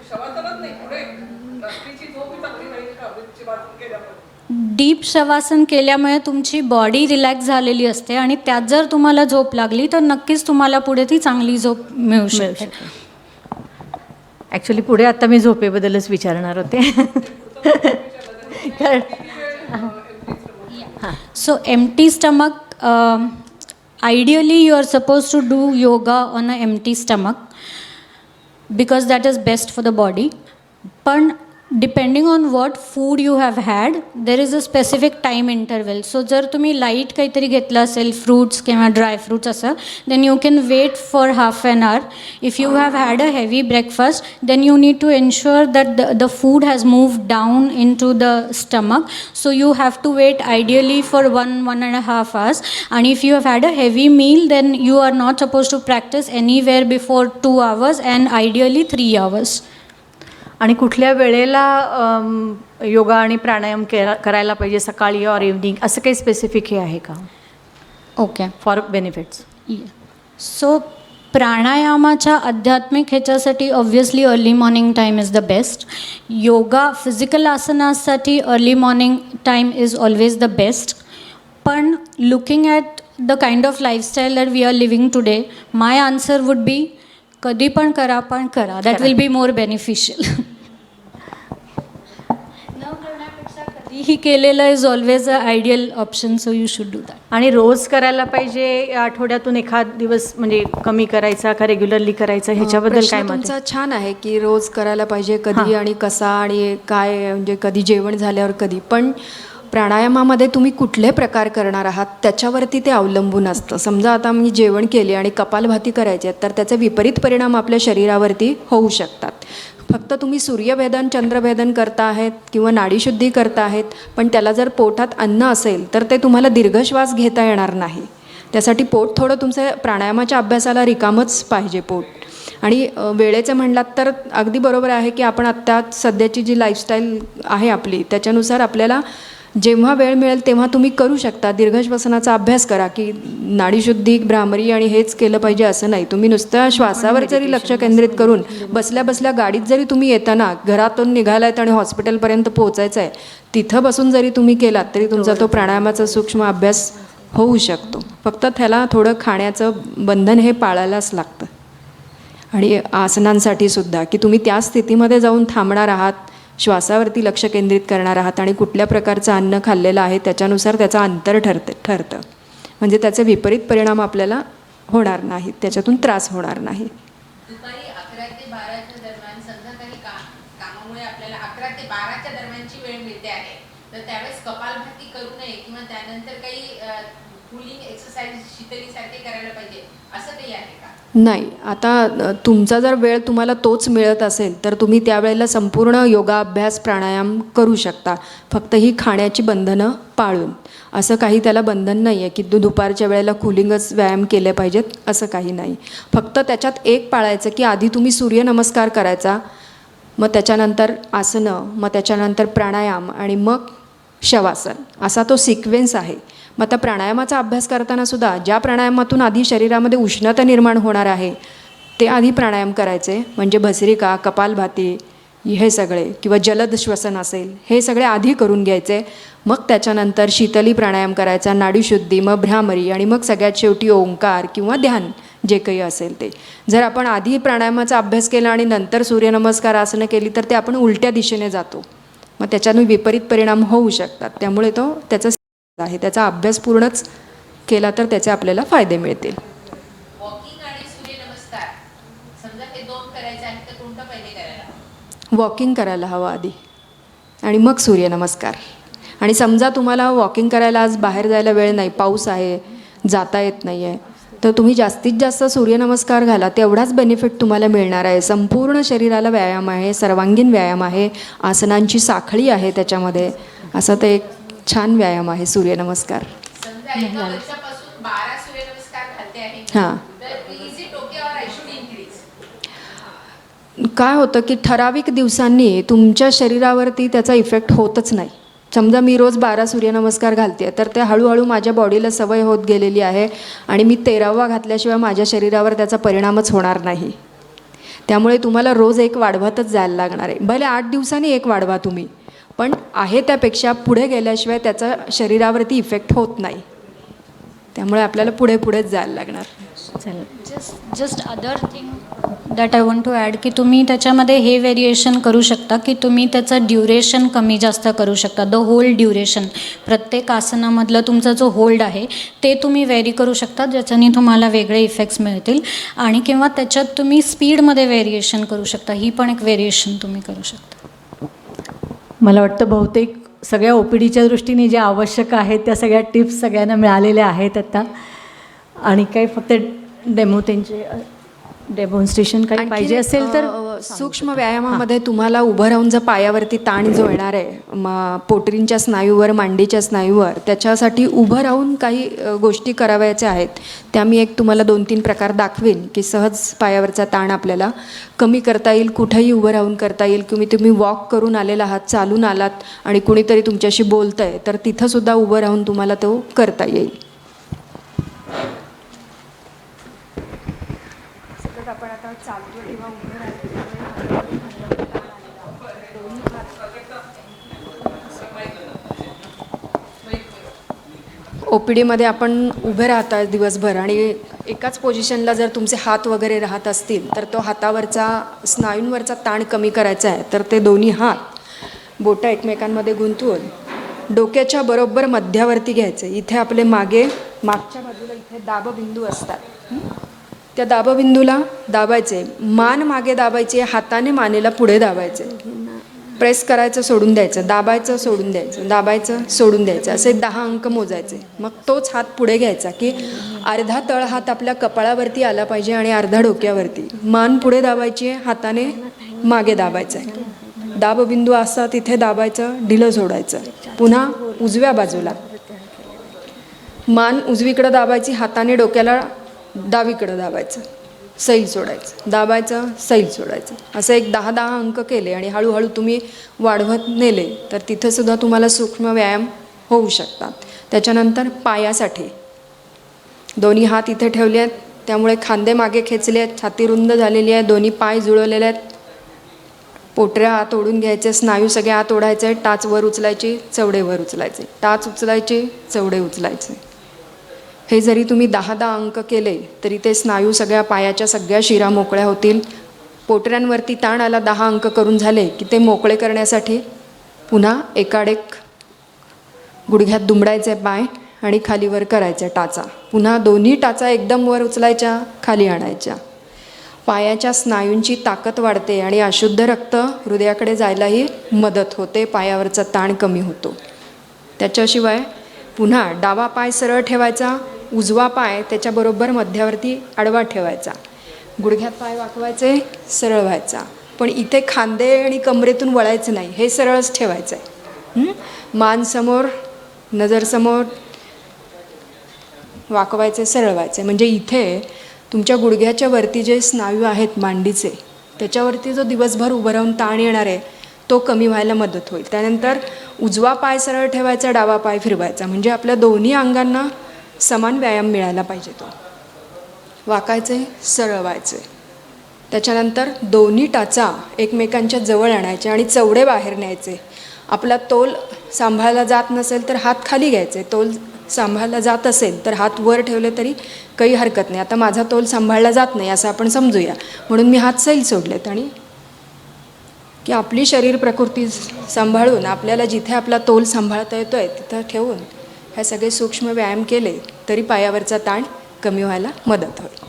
शवासनच नाही पुढे डीप शवासन केल्यामुळे तुमची बॉडी रिलॅक्स झालेली असते आणि त्यात जर तुम्हाला झोप लागली तर नक्कीच तुम्हाला पुढे ती चांगली झोप मिळू शकते. ॲक्च्युली पुढे आता मी झोपेबद्दलच विचारणार होते. कारण So empty stomach, ideally you are supposed to do yoga on an empty stomach because that is best for the body. But depending on what food you have had, there is a specific time interval. So जर तुम्ही light काहीतरी घेतलं असेल fruits किंवा dry fruits असं, then you can wait for half an hour. If you have had a heavy breakfast, then you need to ensure that the food has moved down into the stomach. So you have to wait ideally for 1.5 hours. And if you have had a heavy meal, then you are not supposed to practice anywhere before 2 hours and ideally 3 hours. आणि कुठल्या वेळेला योगा आणि प्राणायाम करायला पाहिजे, सकाळी और evening, असं काही स्पेसिफिक हे आहे का Okay. For benefits? सो प्राणायामाच्या आध्यात्मिक ह्याच्यासाठी obviously early morning time is the best. Yoga physical आसनासाठी early morning time is always the best. पण looking at the kind of lifestyle that we are living today, my answer would be कधी पण करा, पण करा. That will be more beneficial. न करण्यापेक्षा कधीही केलेलं is always a ideal option, so you should do that. आणि रोज करायला पाहिजे, आठवड्यातून एखाद दिवस म्हणजे कमी करायचा का रेग्युलरली करायचा, ह्याच्याबद्दल काय प्रश्न मत आहे? तुमचा छान आहे की रोज करायला पाहिजे, कधी आणि कसा आणि काय, म्हणजे कधी जेवण झाल्यावर कधी. पण प्राणायामामध्ये तुम्ही कुठले प्रकार करणार आहात त्याच्यावरती ते अवलंबून असतं. समजा आता मी जेवण केले आणि कपालभाती करायचे तर त्याचे विपरीत परिणाम आपल्या शरीरावरती होऊ शकतात. फक्त तुम्ही सूर्यभेदन चंद्रभेदन करता आहेत किंवा नाडीशुद्धी करता आहेत, पण त्याला जर पोटात अन्न असेल तर ते तुम्हाला दीर्घश्वास घेता येणार नाही. त्यासाठी पोट थोडं तुमचं प्राणायामाच्या अभ्यासाला रिकामच पाहिजे पोट. आणि वेळेचं म्हणलात तर अगदी बरोबर आहे की आपण आत्ता सध्याची जी लाईफस्टाईल आहे आपली त्याच्यानुसार आपल्याला जेव्हा वेळ मिळेल तेव्हा तुम्ही करू शकता. दीर्घश्वसनाचा अभ्यास करा की नाडीशुद्धी भ्रामरी आणि हेच केलं पाहिजे असं नाही. तुम्ही नुसतं श्वासावर जरी लक्ष केंद्रित करून बसल्या बसल्या गाडीत जरी तुम्ही येताना घरातून निघालायत आणि हॉस्पिटलपर्यंत पोहोचायचं आहे तिथं बसून जरी तुम्ही केलात तरी तुमचा तो प्राणायामाचा सूक्ष्म अभ्यास होऊ शकतो. फक्त त्याला थोडं खाण्याचं बंधन हे पाळायलाच लागतं. आणि आसनांसाठी सुद्धा की तुम्ही त्या स्थितीमध्ये जाऊन थांबणार आहात, श्वासावरती लक्ष केंद्रित करणार आहात आणि कुठल्या प्रकारचं अन्न खाल्लेलं आहे त्याच्यानुसार त्याचं अंतर ठरतं. म्हणजे त्याचे विपरीत परिणाम आपल्याला होणार नाहीत, त्याच्यातून त्रास होणार नाही. दुपारी 11 ते 12च्या दरम्यान समजा काही कामामुळे आपल्याला 11 ते 12च्या दरम्यानची वेळ मिळते आहे तर त्यावेळेस कपालभाती करू नये किंवा त्यानंतर काही कूलिंग एक्सरसाइज शीतलीसारखे करायला पाहिजे असं काही आहे का? नाही. आता तुमचा जर वेळ तुम्हाला तोच मिळत असेल तर तुम्ही त्यावेळेला संपूर्ण योगाभ्यास प्राणायाम करू शकता. फक्त ही खाण्याची बंधनं पाळून. असं काही त्याला बंधन नाही आहे की दुपारच्या वेळेला कूलिंगच व्यायाम केले पाहिजेत असं काही नाही. फक्त त्याच्यात एक पाळायचं की आधी तुम्ही सूर्यनमस्कार करायचा, मग त्याच्यानंतर आसनं, मग त्याच्यानंतर प्राणायाम आणि मग शवासन, असा तो सिक्वेन्स आहे. मग आता प्राणायामाचा अभ्यास करताना सुद्धा ज्या प्राणायामातून आधी शरीरामध्ये उष्णता निर्माण होणार आहे ते आधी प्राणायाम करायचे. म्हणजे भस्त्रिका, कपालभाती हे सगळे किंवा जलद श्वसन असेल हे सगळे आधी करून घ्यायचे. मग त्याच्यानंतर शीतली प्राणायाम करायचा, नाडीशुद्धी, मग भ्रामरी आणि मग सगळ्यात शेवटी ओंकार किंवा ध्यान जे काही असेल ते. जर आपण आधी प्राणायामाचा अभ्यास केला आणि नंतर सूर्यनमस्कार आसनं केली तर ते आपण उलट्या दिशेने जातो. मग त्याच्यानं विपरीत परिणाम होऊ शकतात. त्यामुळे तो त्याचा आहे त्याचा अभ्यास पूर्णच केला तर त्याचे आपल्याला फायदे मिळतील. वॉकिंग आणि सूर्यनमस्कार समजा हे 2 करायचे आहेत तर कोणतं पहिले करायला? वॉकिंग करायला हवं आधी आणि मग सूर्यनमस्कार. आणि समजा तुम्हाला वॉकिंग करायला आज बाहेर जायला वेळ नाही, पाऊस आहे, जाता येत नाही आहे, तर तुम्ही जास्तीत जास्त सूर्यनमस्कार घाला. तेवढाच बेनिफिट तुम्हाला मिळणार आहे. संपूर्ण शरीराला व्यायाम आहे, सर्वांगीण व्यायाम आहे, आसनांची साखळी आहे त्याच्यामध्ये. असा ते एक छान व्यायाम आहे सूर्यनमस्कार. समजा एका वर्षापासून 12 सूर्यनमस्कार घालते आहे हां. तर is it okay or I should increase? काय होतं की ठराविक दिवसांनी तुमच्या शरीरावरती त्याचा इफेक्ट होतच नाही. समजा मी रोज 12 सूर्यनमस्कार घालते तर ते हळूहळू माझ्या बॉडीला सवय होत गेलेली आहे आणि मी 13वा घातल्याशिवाय माझ्या शरीरावर त्याचा परिणामच होणार नाही. त्यामुळे तुम्हाला रोज एक वाढवतच जायला लागणार आहे. भले 8 दिवसांनी एक वाढवा तुम्ही, पण आहे त्यापेक्षा पुढे गेल्याशिवाय त्याचा शरीरावरती इफेक्ट होत नाही. त्यामुळे आपल्याला पुढे पुढेच जायला लागणार. Just other thing that I want to add की तुम्ही त्याच्यामध्ये हे व्हेरिएशन करू शकता की तुम्ही त्याचं ड्युरेशन कमी जास्त करू शकता. द होल्ड ड्युरेशन, प्रत्येक आसनामधलं तुमचा जो होल्ड आहे ते तुम्ही व्हेरी करू शकता, ज्याच्याने तुम्हाला वेगळे इफेक्ट्स मिळतील. आणि किंवा त्याच्यात तुम्ही स्पीडमध्ये व्हेरिएशन करू शकता, ही पण एक व्हेरिएशन तुम्ही करू शकता. मला वाटतं बहुतेक सगळ्या OPDच्या दृष्टीने ज्या आवश्यक आहेत त्या सगळ्या टिप्स सगळ्यांना मिळालेल्या आहेत आता. आणि काही फक्त त्यांचे डेमॉन्स्ट्रेशन काही पाहिजे असेल तर सूक्ष्म व्यायामामध्ये तुम्हाला उभं राहून जर पायावरती ताण जो येणार आहे पोटरींच्या स्नायूवर, मांडीच्या स्नायूवर, त्याच्यासाठी उभं राहून काही गोष्टी करावयाच्या आहेत. त्या मी एक तुम्हाला 2-3 प्रकार दाखवेन की सहज पायावरचा ताण आपल्याला कमी करता येईल. कुठेही उभं राहून करता येईल. तुम्ही वॉक करून आलेला आहात, चालून आलात आणि कुणीतरी तुमच्याशी बोलतं आहे तर तिथंसुद्धा उभं राहून तुम्हाला तो करता येईल. आपण आता चालतो किंवा उभं OPDमध्ये आपण उभे राहता दिवसभर आणि एकाच पोझिशनला जर तुमचे हात वगैरे राहत असतील तर तो हातावरचा स्नायूंवरचा ताण कमी करायचा आहे. तर ते दोन्ही हात बोटं एकमेकांमध्ये गुंतवून डोक्याच्या बरोबर मध्यावरती घ्यायचे. इथे आपले मागच्या बाजूला इथे दाबबिंदू असतात. त्या दाबबिंदूला दाबायचे, मान मागे दाबायचे, हाताने मानेला पुढे दाबायचे, प्रेस करायचं सोडून द्यायचं, दाबायचं सोडून द्यायचं, दाबायचं सोडून द्यायचं, असे 10 अंक मोजायचे. मग तोच हात पुढे घ्यायचा की अर्धा तळ हात आपल्या कपाळावरती आला पाहिजे आणि अर्धा डोक्यावरती. मान पुढे दाबायची आहे, हाताने मागे दाबायचं आहे. दाबबिंदू असा तिथे दाबायचं, ढिलं सोडायचं. पुन्हा उजव्या बाजूला मान उजवीकडं दाबायची, हाताने डोक्याला डावीकडं दाबायचं, सैल सोडायचं, दाबायचं, सैल सोडायचं. असं एक 10-10 अंक केले आणि हळूहळू तुम्ही वाढवत नेले तर तिथंसुद्धा तुम्हाला सूक्ष्म व्यायाम होऊ शकतात. त्याच्यानंतर पायासाठी दोन्ही हात इथे ठेवले आहेत, त्यामुळे खांदे मागे खेचले आहेत, छाती रुंद झालेली आहे, दोन्ही पाय जुळवलेले आहेत. पोटऱ्या हात ओढून घ्यायचे, स्नायू सगळे हात ओढायचे, टाच वर उचलायची, चवडे वर उचलायचे, टाच उचलायचे, चवडे उचलायचे. हे जरी तुम्ही 10-10 अंक केले तरी ते स्नायू सगळ्या पायाच्या सगळ्या शिरा मोकळ्या होतील. पोटऱ्यांवरती ताण आला 10 अंक करून झाले की ते मोकळे करण्यासाठी पुन्हा एकाडेक गुडघ्यात दुमडायचे पाय आणि खालीवर करायच्या टाचा. पुन्हा दोन्ही टाचा एकदम वर उचलायच्या, खाली आणायच्या. पायाच्या स्नायूंची ताकद वाढते आणि अशुद्ध रक्त हृदयाकडे जायलाही मदत होते, पायावरचा ताण कमी होतो. त्याच्याशिवाय पुन्हा डावा पाय सरळ ठेवायचा, उजवा पाय त्याच्याबरोबर मध्यावरती आडवा ठेवायचा, गुडघ्यात पाय वाकवायचे, सरळ व्हायचा. पण इथे खांदे आणि कमरेतून वळायचं नाही, हे सरळच ठेवायचं आहे. मान समोर, नजर समोर, वाकवायचे, सरळ व्हायचे. म्हणजे इथे तुमच्या गुडघ्याच्या वरती जे स्नायू आहेत मांडीचे, त्याच्यावरती जो दिवसभर उभं राहून ताण येणार आहे तो कमी व्हायला मदत होईल. त्यानंतर उजवा पाय सरळ ठेवायचा, डावा पाय फिरवायचा, म्हणजे आपल्या दोन्ही अंगांना समान व्यायाम मिळायला पाहिजे. तो वाकायचे, सरळ व्हायचे. त्याच्यानंतर दोन्ही टाचा एकमेकांच्या जवळ आणायचे आणि चवडे बाहेर न्यायचे. आपला तोल सांभाळला जात नसेल तर हात खाली घ्यायचे, तोल सांभाळला जात असेल तर हात वर ठेवले तरी काही हरकत नाही. आता माझा तोल सांभाळला जात नाही असं आपण समजूया, म्हणून मी हात सैल सोडलेत आणि की आपली शरीर प्रकृती सांभाळून आपल्याला जिथे आपला तोल सांभाळता येतो आहे तिथं ठेवून हे सगळे सूक्ष्म व्यायाम केले तरी पायावरचा ताण कमी व्हायला मदत होईल.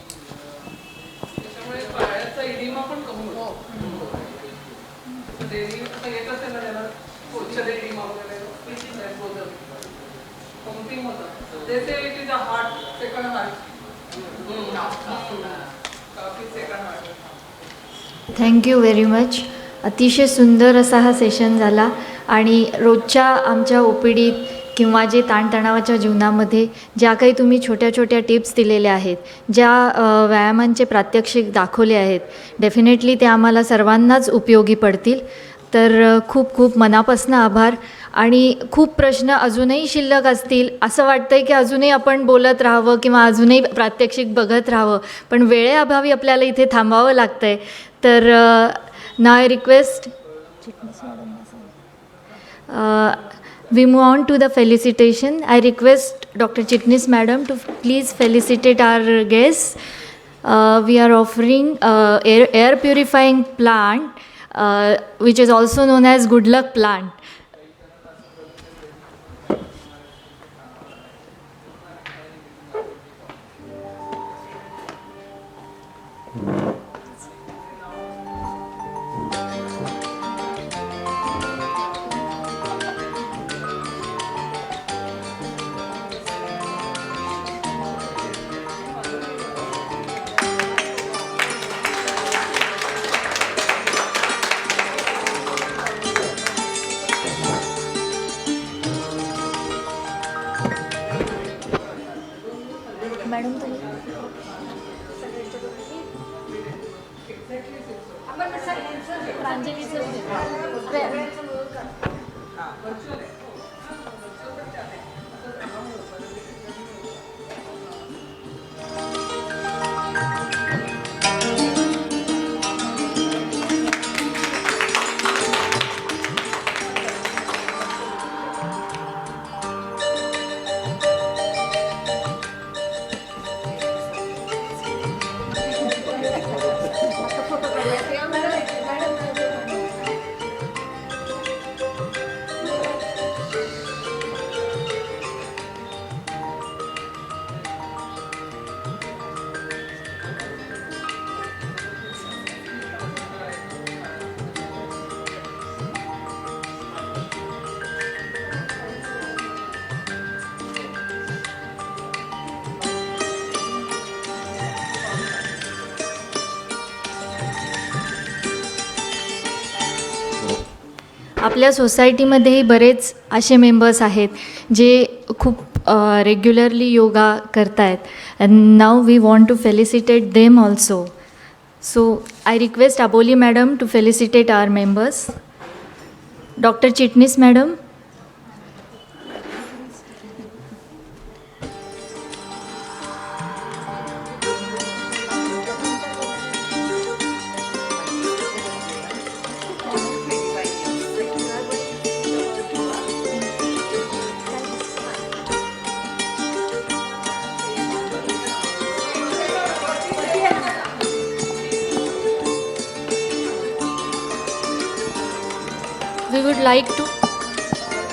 Thank you very much. अतिशय सुंदर असा हा सेशन झाला आणि रोजच्या आमच्या OPDत किंवा जे ताणतणावाच्या जीवनामध्ये ज्या काही तुम्ही छोट्या छोट्या टिप्स दिलेल्या आहेत, ज्या व्यायामांचे प्रात्यक्षिक दाखवले आहेत, डेफिनेटली ते आम्हाला सर्वांनाच उपयोगी पडतील. तर खूप खूप मनापासून आभार. आणि खूप प्रश्न अजूनही शिल्लक असतील असं वाटतं आहे की अजूनही आपण बोलत राहावं किंवा अजूनही प्रात्यक्षिक बघत राहावं, पण वेळेअभावी आपल्याला इथे थांबावं लागतं आहे. तर now I request We move on to the felicitation. I request Dr. Chitnis Madam to please felicitate our guests. We are offering air purifying plant, which is also known as Good Luck plant. आपल्या सोसायटीमध्येही बरेच असे members आहेत जे खूप regularly yoga करत आहेत and now we want to felicitate them also. So I request Aboli madam to felicitate our members. Doctor Chitnis madam.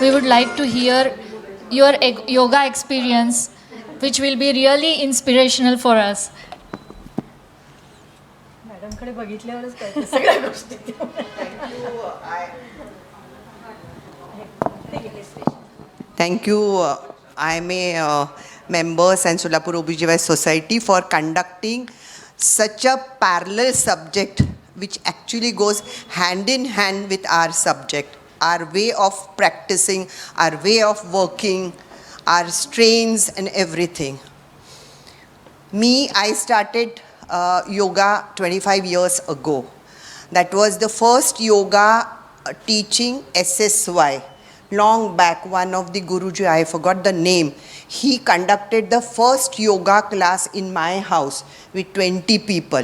We would like to hear your yoga experience, which will be really inspirational for us. मॅडमकडे बघितल्यावरच कळतं सगळ्या गोष्टी. Thank you, IMA members and Solapur OBGY Society for conducting such a parallel subject which actually goes hand in hand with our subject, our way of practicing, our way of working, our strains and everything. I started yoga 25 years ago. That was the first yoga teaching SSY. Long back, one of the Guruji, I forgot the name, he conducted the first yoga class in my house with 20 people.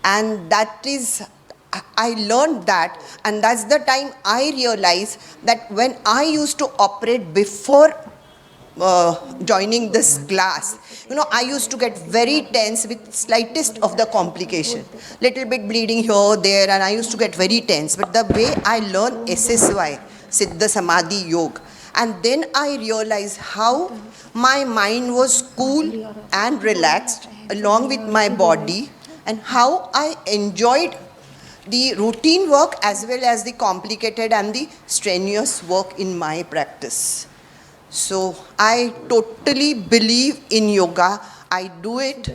And that is, I learned that, and that's the time I realized that when I used to operate before joining this class, I used to get very tense with slightest of the complication. Little bit bleeding here, there, and I used to get very tense. But the way I learned SSY, Siddha Samadhi Yoga, and then I realized how my mind was cool and relaxed along with my body, and how I enjoyed the routine work as well as the complicated and the strenuous work in my practice. So I totally believe in yoga. I do it.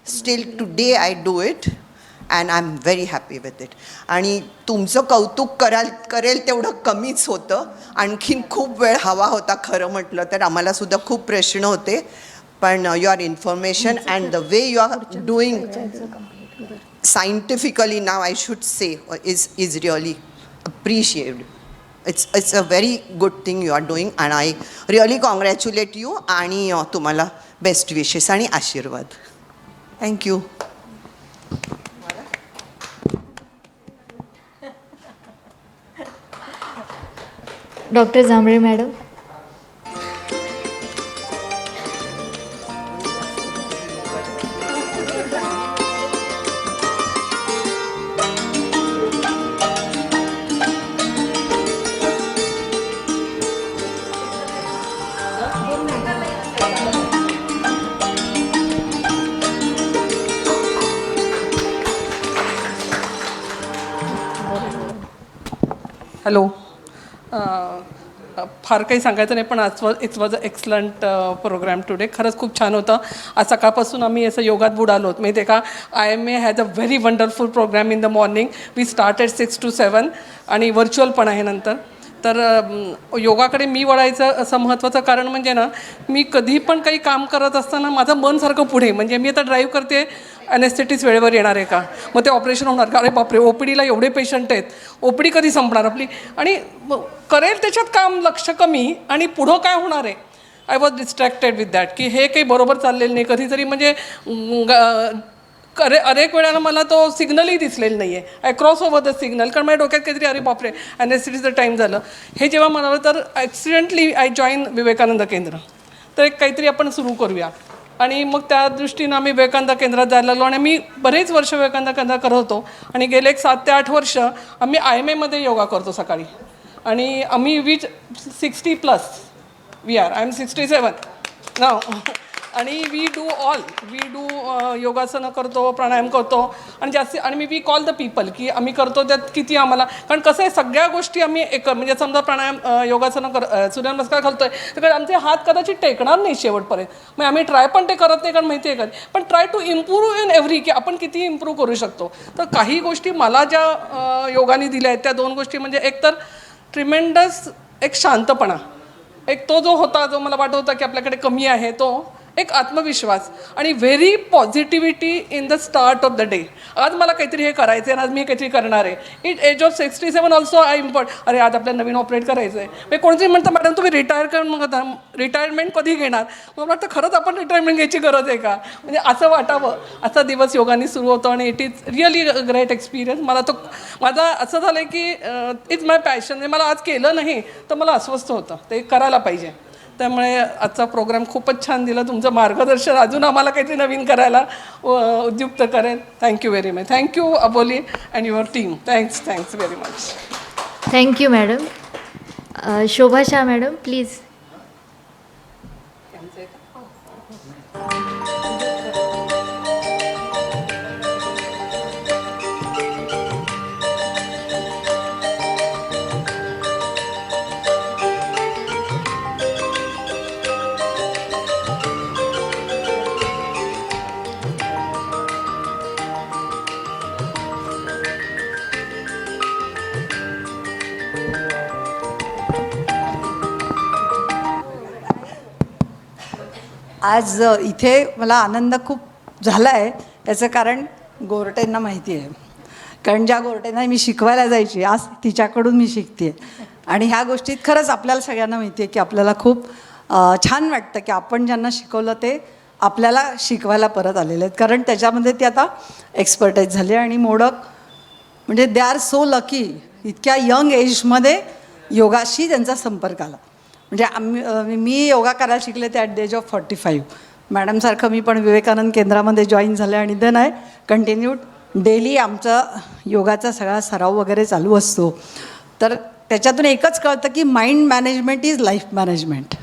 Still today I do it. And I'm very happy with it. आणि तुमचं कौतुक करेल तेवढं कमीच होतं. आणखीन खूप वेळ हवा होता खरं म्हटलं तर. आम्हाला सुद्धा खूप प्रश्न होते. पण your information and the way you are doing scientifically now I should say is really appreciated. It's a very good thing you are doing and I really congratulate you आणि तुम्हाला best wishes आणि आशीर्वाद. Thank you. Doctor Jambhale madam. Hello. फार काही सांगायचं नाही, पण it's was a excellent program today. खरंच खूप छान होतं. आज सकाळपासून आम्ही असं योगात बुडालो माहिती आहे का. IMA has a very wonderful program in the morning. We started 6 to 7 आणि व्हर्च्युअल पण आहे नंतर. तर योगाकडे मी वळायचं असं महत्त्वाचं कारण म्हणजे ना, मी कधी पण काही काम करत असताना माझं मन सारखं पुढे, म्हणजे मी आता ड्राईव्ह करते, ॲनेस्थेटिस वेळेवर येणार आहे का, मग ते ऑपरेशन होणार का, अरे बापरे OPDला एवढे पेशंट आहेत, OPD कधी संपणार आपली, आणि करेल त्याच्यात काम लक्ष कमी आणि पुढं काय होणार आहे. I was distracted with that की हे काही बरोबर चाललेलं नाही. कधीतरी म्हणजे अनेक वेळेला मला तो सिग्नलही दिसलेला नाही आहे. I cross over the signal, कारण माझ्या डोक्यात काहीतरी अरे बापरे ॲनेस्थेटिसचं टाईम झालं हे जेव्हा म्हणालं, तर ॲक्सिडेंटली आय जॉईन विवेकानंद केंद्र. तर एक काहीतरी आपण सुरू करूया, आणि मग त्या दृष्टीनं आम्ही विवेकानंद केंद्रात जायला लागलो. आणि मी बरेच वर्ष विवेकानंद केंद्रात करत होतो, आणि गेले एक 7 ते 8 वर्ष आम्ही IMAमध्ये योगा करतो सकाळी. आणि आम्ही 60+ वी आर, आय एम 67 नाव. आणि वी डू योगासनं करतो, प्राणायाम करतो, आणि जास्ती, आणि वी कॉल द पीपल की आम्ही करतो त्यात किती आम्हाला, कारण कसं आहे सगळ्या गोष्टी आम्ही एक, म्हणजे समजा प्राणायाम योगासनं सूर्यनमस्कार घालतोय तर आमचे हात कदाचित टेकणार नाही शेवटपर्यंत. मग आम्ही ट्राय पण ते करत नाही, कारण माहिती आहे का, पण try to improve in every, की आपण किती इम्प्रूव्ह करू शकतो. तर काही गोष्टी मला ज्या योगाने दिल्या आहेत त्या 2 गोष्टी म्हणजे एक तर ट्रिमेंडस एक शांतपणा, एक तो जो होता जो मला वाटत होता की आपल्याकडे कमी आहे, तो एक आत्मविश्वास, आणि very positivity in the start of the day. आज मला काहीतरी हे करायचं आहे, आज मी काहीतरी करणार आहे. एज ऑफ 67 ऑल्सो आय अरे आज आपल्याला नवीन ऑपरेट करायचं आहे. मग कोणतरी म्हणतं मॅडम तुम्ही रिटायर करून मग आता रिटायरमेंट कधी घेणार. मग वाटतं खरंच आपण रिटायरमेंट घ्यायची गरज आहे का, म्हणजे असं वाटावं. असा दिवस योगाने सुरू होतो, आणि it is really a great experience. मला तो माझा असं झालं आहे की इट्स माय पॅशन. मला आज केलं नाही तर मला अस्वस्थ होतं, ते करायला पाहिजे. त्यामुळे आजचा प्रोग्राम खूपच छान दिला. तुमचं मार्गदर्शन अजून आम्हाला काहीतरी नवीन करायला उद्युक्त करेल. Thank you very much. Thank you Aboli and your team. Thanks very much. Thank you madam. Shobha Shah madam please. आज इथे मला आनंद खूप झाला आहे. याचं कारण गोरटेंना माहिती आहे, कारण ज्या गोरटेंना मी शिकवायला जायची आज तिच्याकडून मी शिकते. आणि ह्या गोष्टीत खरंच आपल्याला सगळ्यांना माहिती आहे की आपल्याला खूप छान वाटतं की आपण ज्यांना शिकवलं ते आपल्याला शिकवायला परत आलेले आहेत, कारण त्याच्यामध्ये ते आता एक्सपर्टाईज झाले. आणि मोडक म्हणजे दे आर सो लकी, इतक्या यंग एजमध्ये योगाशी त्यांचा संपर्क आला. म्हणजे मी योगा करायला शिकले ते ॲट द एज ऑफ 45. मॅडमसारखं मी पण विवेकानंद केंद्रामध्ये जॉईन झालं, आणि देन आहे कंटिन्यूड डेली आमचा योगाचा सगळा सराव वगैरे चालू असतो. तर त्याच्यातून एकच कळतं की mind management is life management.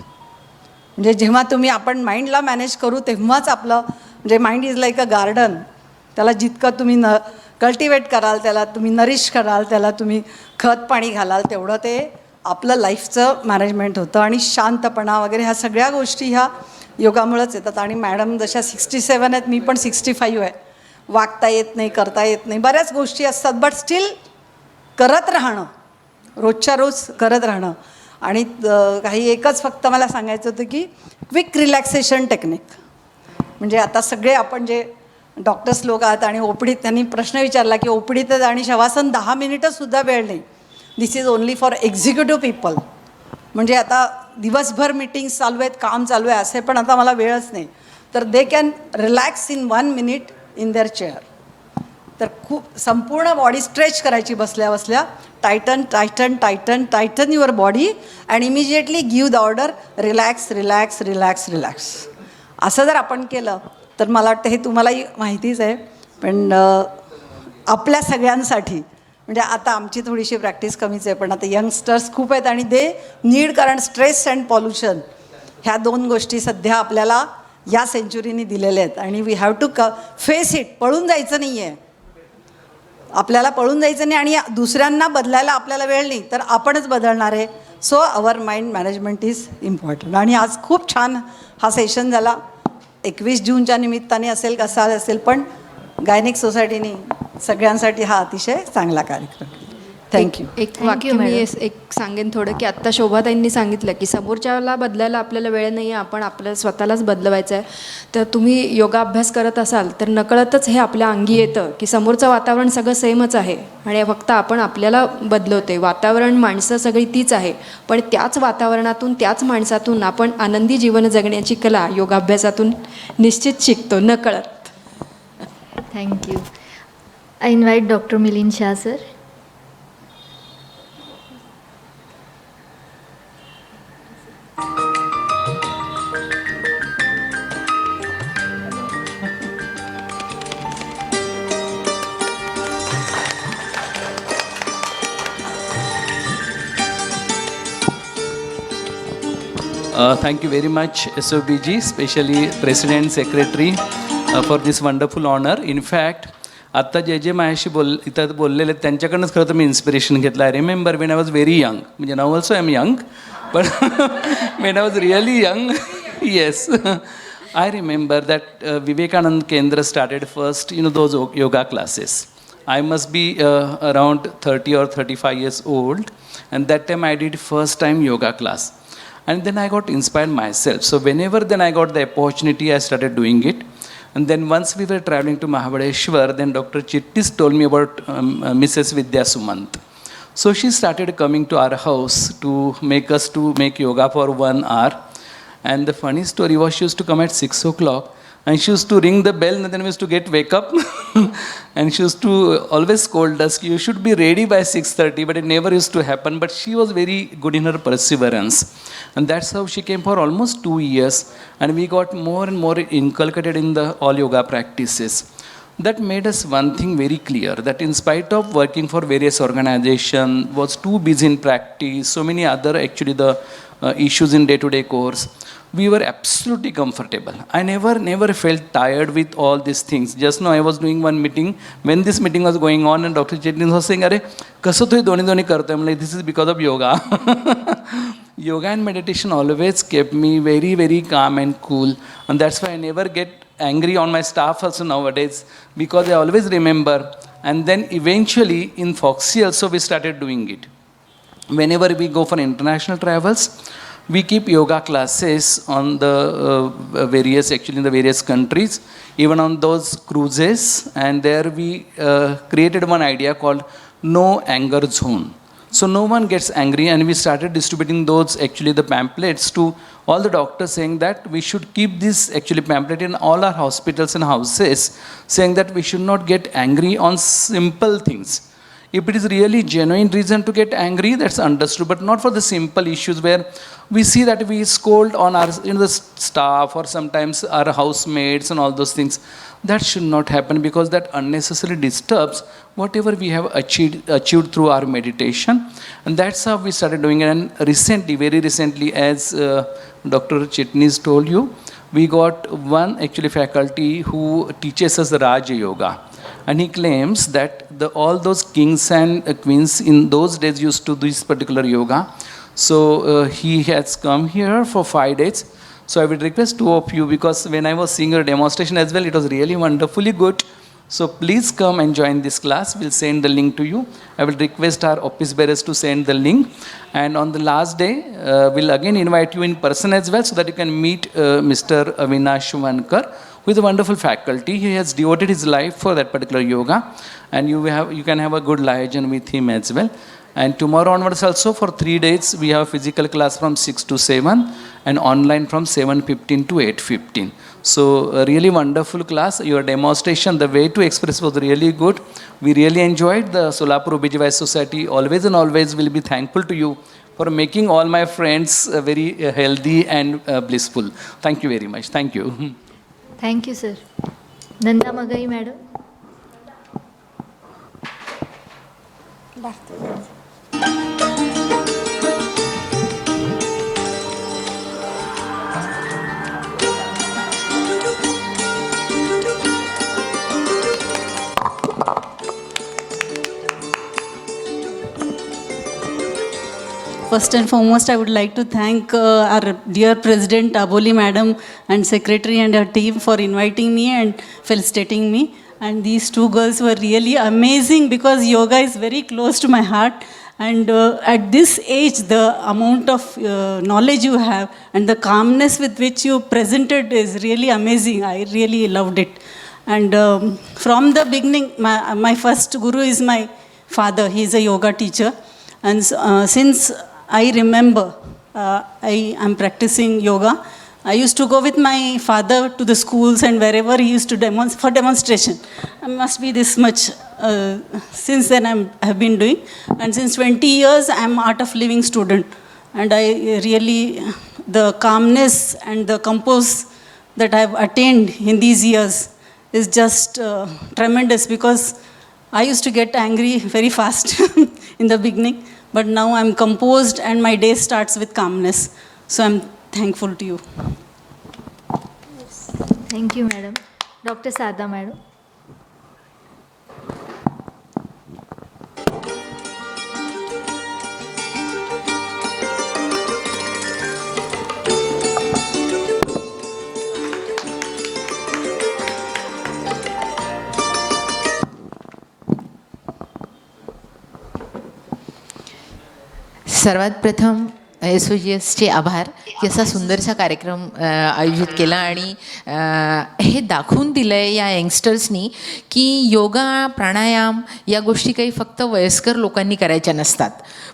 म्हणजे जेव्हा आपण माइंडला मॅनेज करू तेव्हाच आपलं, म्हणजे mind is like a garden. त्याला जितकं तुम्ही कल्टिवेट कराल, त्याला तुम्ही नरिश कराल, त्याला तुम्ही खत पाणी घालाल, तेवढं ते आपलं लाईफचं मॅनेजमेंट होतं. आणि शांतपणा वगैरे ह्या सगळ्या गोष्टी ह्या योगामुळेच येतात. आणि मॅडम जशा 67 आहेत, मी पण 65 आहे. वागता येत नाही, करता येत नाही, बऱ्याच गोष्टी असतात, बट स्टील करत राहणं, रोजच्या रोज करत राहणं. आणि काही एकच फक्त मला सांगायचं होतं की क्विक रिलॅक्सेशन टेक्निक. म्हणजे आता सगळे आपण जे डॉक्टर्स लोक आहात आणि OPDत त्यांनी प्रश्न विचारला की OPDत आणि शवासन 10 मिनिटंसुद्धा वेळ नाही. This is only for executive people. म्हणजे आता दिवसभर मीटिंग्स चालू आहेत, काम चालू आहे, असे पण आता मला वेळच नाही. तर they can relax in 1 minute in their chair. तर खूप संपूर्ण बॉडी स्ट्रेच करायची बसल्या बसल्या. Titan Titan Titan Titan your body and immediately give the order relax relax relax relax. असं जर आपण केलं तर मला वाटतं हे तुम्हालाही माहितीच आहे, पण आपल्या सगळ्यांसाठी म्हणजे आता आमची थोडीशी प्रॅक्टिस कमीच आहे, पण आता यंगस्टर्स खूप आहेत आणि दे नीड, कारण स्ट्रेस अँड पॉल्युशन ह्या 2 गोष्टी सध्या आपल्याला या सेंचुरीनी दिलेल्या आहेत आणि we have to face it. पळून जायचं नाही आहे आपल्याला, पळून जायचं नाही आणि दुसऱ्यांना बदलायला आपल्याला वेळ नाही तर आपणच बदलणार आहे. So our mind management is important. आणि आज खूप छान हा सेशन झाला. 21 जूनच्या निमित्ताने असेल कसा असेल, पण गायनिक सोसायटीने सगळ्यांसाठी हा अतिशय चांगला कार्यक्रम. थँक्यू. एक वाक्य मी एक सांगेन थोडं, की आत्ता शोभाताईंनी सांगितलं की समोरच्याला बदलायला आपल्याला वेळ नाही आहे, आपण आपल्याला स्वतःलाच बदलवायचं आहे. तर तुम्ही योगाभ्यास करत असाल तर नकळतच हे आपल्या अंगी येतं की समोरचं वातावरण सगळं सेमच आहे आणि फक्त आपण आपल्याला बदलवते. वातावरण माणसं सगळी तीच आहे, पण त्याच वातावरणातून त्याच माणसातून आपण आनंदी जीवन जगण्याची कला योगाभ्यासातून निश्चित शिकतो नकळत. Thank you. I invite doctor Milind Shah sir. Thank you very much, SOBG, especially President, Secretary, for this wonderful honor. In fact, आत्ता जे माझ्याशी इथं बोललेले आहेत त्यांच्याकडनंच खरं तर मी इन्स्पिरेशन घेतलं. I remember when I was very young, म्हणजे now also I am young, पण when I was really young, yes, I remember that Vivekananda Kendra started first, those yoga classes. I must be around 30 or 35 years old, and that time I did first time yoga class. And then I got inspired myself. So whenever then I got the opportunity, I started doing it. And then once we were traveling to Mahabaleshwar, then Dr. Chittis told me about Mrs. Vidya Sumant. So she started coming to our house to make us to make yoga for 1 hour. And the funny story was she used to come at 6 o'clock. And she used to ring the bell, and then we used to wake up. And she used to always scold us, you should be ready by 6:30, but it never used to happen. But she was very good in her perseverance. And that's how she came for almost 2 years. And we got more and more inculcated in the all yoga practices. That made us one thing very clear, that in spite of working for various organizations, was too busy in practice, so many other actually the issues in day-to-day course, we were absolutely comfortable. I never felt tired with all these things. Just now I was doing one meeting. When this meeting was going on and Dr. Chitnis was saying, "Arey, kaso tu doni karta?" I'm like, this is because of yoga. Yoga and meditation always kept me very, very calm and cool. And that's why I never get angry on my staff also nowadays, because I always remember. And then eventually in Foxy also we started doing it. Whenever we go for international travels, we keep yoga classes on the in the various countries, even on those cruises. And there we created one idea called No Anger Zone. So no one gets angry, and we started distributing those the pamphlets to all the doctors, saying that we should keep this pamphlet in all our hospitals and houses, saying that we should not get angry on simple things. If it is really genuine reason to get angry, that's understood, but not for the simple issues where we see that we scold on our the staff or sometimes our housemaids and all those things. That should not happen, because that unnecessarily disturbs whatever we have achieved through our meditation. And that's how we started doing it. And recently, very recently, as Dr. Chitnis told you, we got one faculty who teaches us Raja Yoga. And he claims that all those kings and queens in those days used to do this particular yoga. So he has come here for 5 days. So I would request 2 of you, because when I was seeing your demonstration as well, it was really wonderfully good. So please come and join this class. We'll send the link to you. I will request our office bearers to send the link. And on the last day, we'll again invite you in person as well, so that you can meet Mr. Avinash Vankar, who is a wonderful faculty. He has devoted his life for that particular yoga, and you can have a good liaison with him as well. And tomorrow onwards also, for 3 days, we have a physical class from 6 to 7 and online from 7:15 to 8:15. So really wonderful class. Your demonstration, the way to express was really good. We really enjoyed. The Solapur OBGY Society always and always will be thankful to you for making all my friends very healthy and blissful. Thank you very much. Thank you. Thank you, sir. Nanda Magai, madam. First and foremost, I would like to thank our dear President Aboli Madam and Secretary and her team for inviting me and felicitating me. And these two girls were really amazing because yoga is very close to my heart. And at this age, the amount of knowledge you have and the calmness with which you presented is really amazing. I really loved it. And from the beginning, my first guru is my father. He is a yoga teacher. And since I remember I am practicing yoga, I used to go with my father to the schools and wherever he used to for demonstration. I must be this much. Since then I have been doing. And since 20 years, I am Art of Living student. And I really, the calmness and the compose that I have attained in these years is just tremendous, because I used to get angry very fast in the beginning. But now I'm composed and my day starts with calmness. So I'm thankful to you. Thank you, madam. Dr. Sada, madam. सर्वात प्रथम SOGSचे आभार की असा सुंदरसा कार्यक्रम आयोजित केला आणि हे दाखवून दिलं आहे या यंगस्टर्सनी की योगा प्राणायाम या गोष्टी काही फक्त वयस्कर लोकांनी करायच्या नसतात.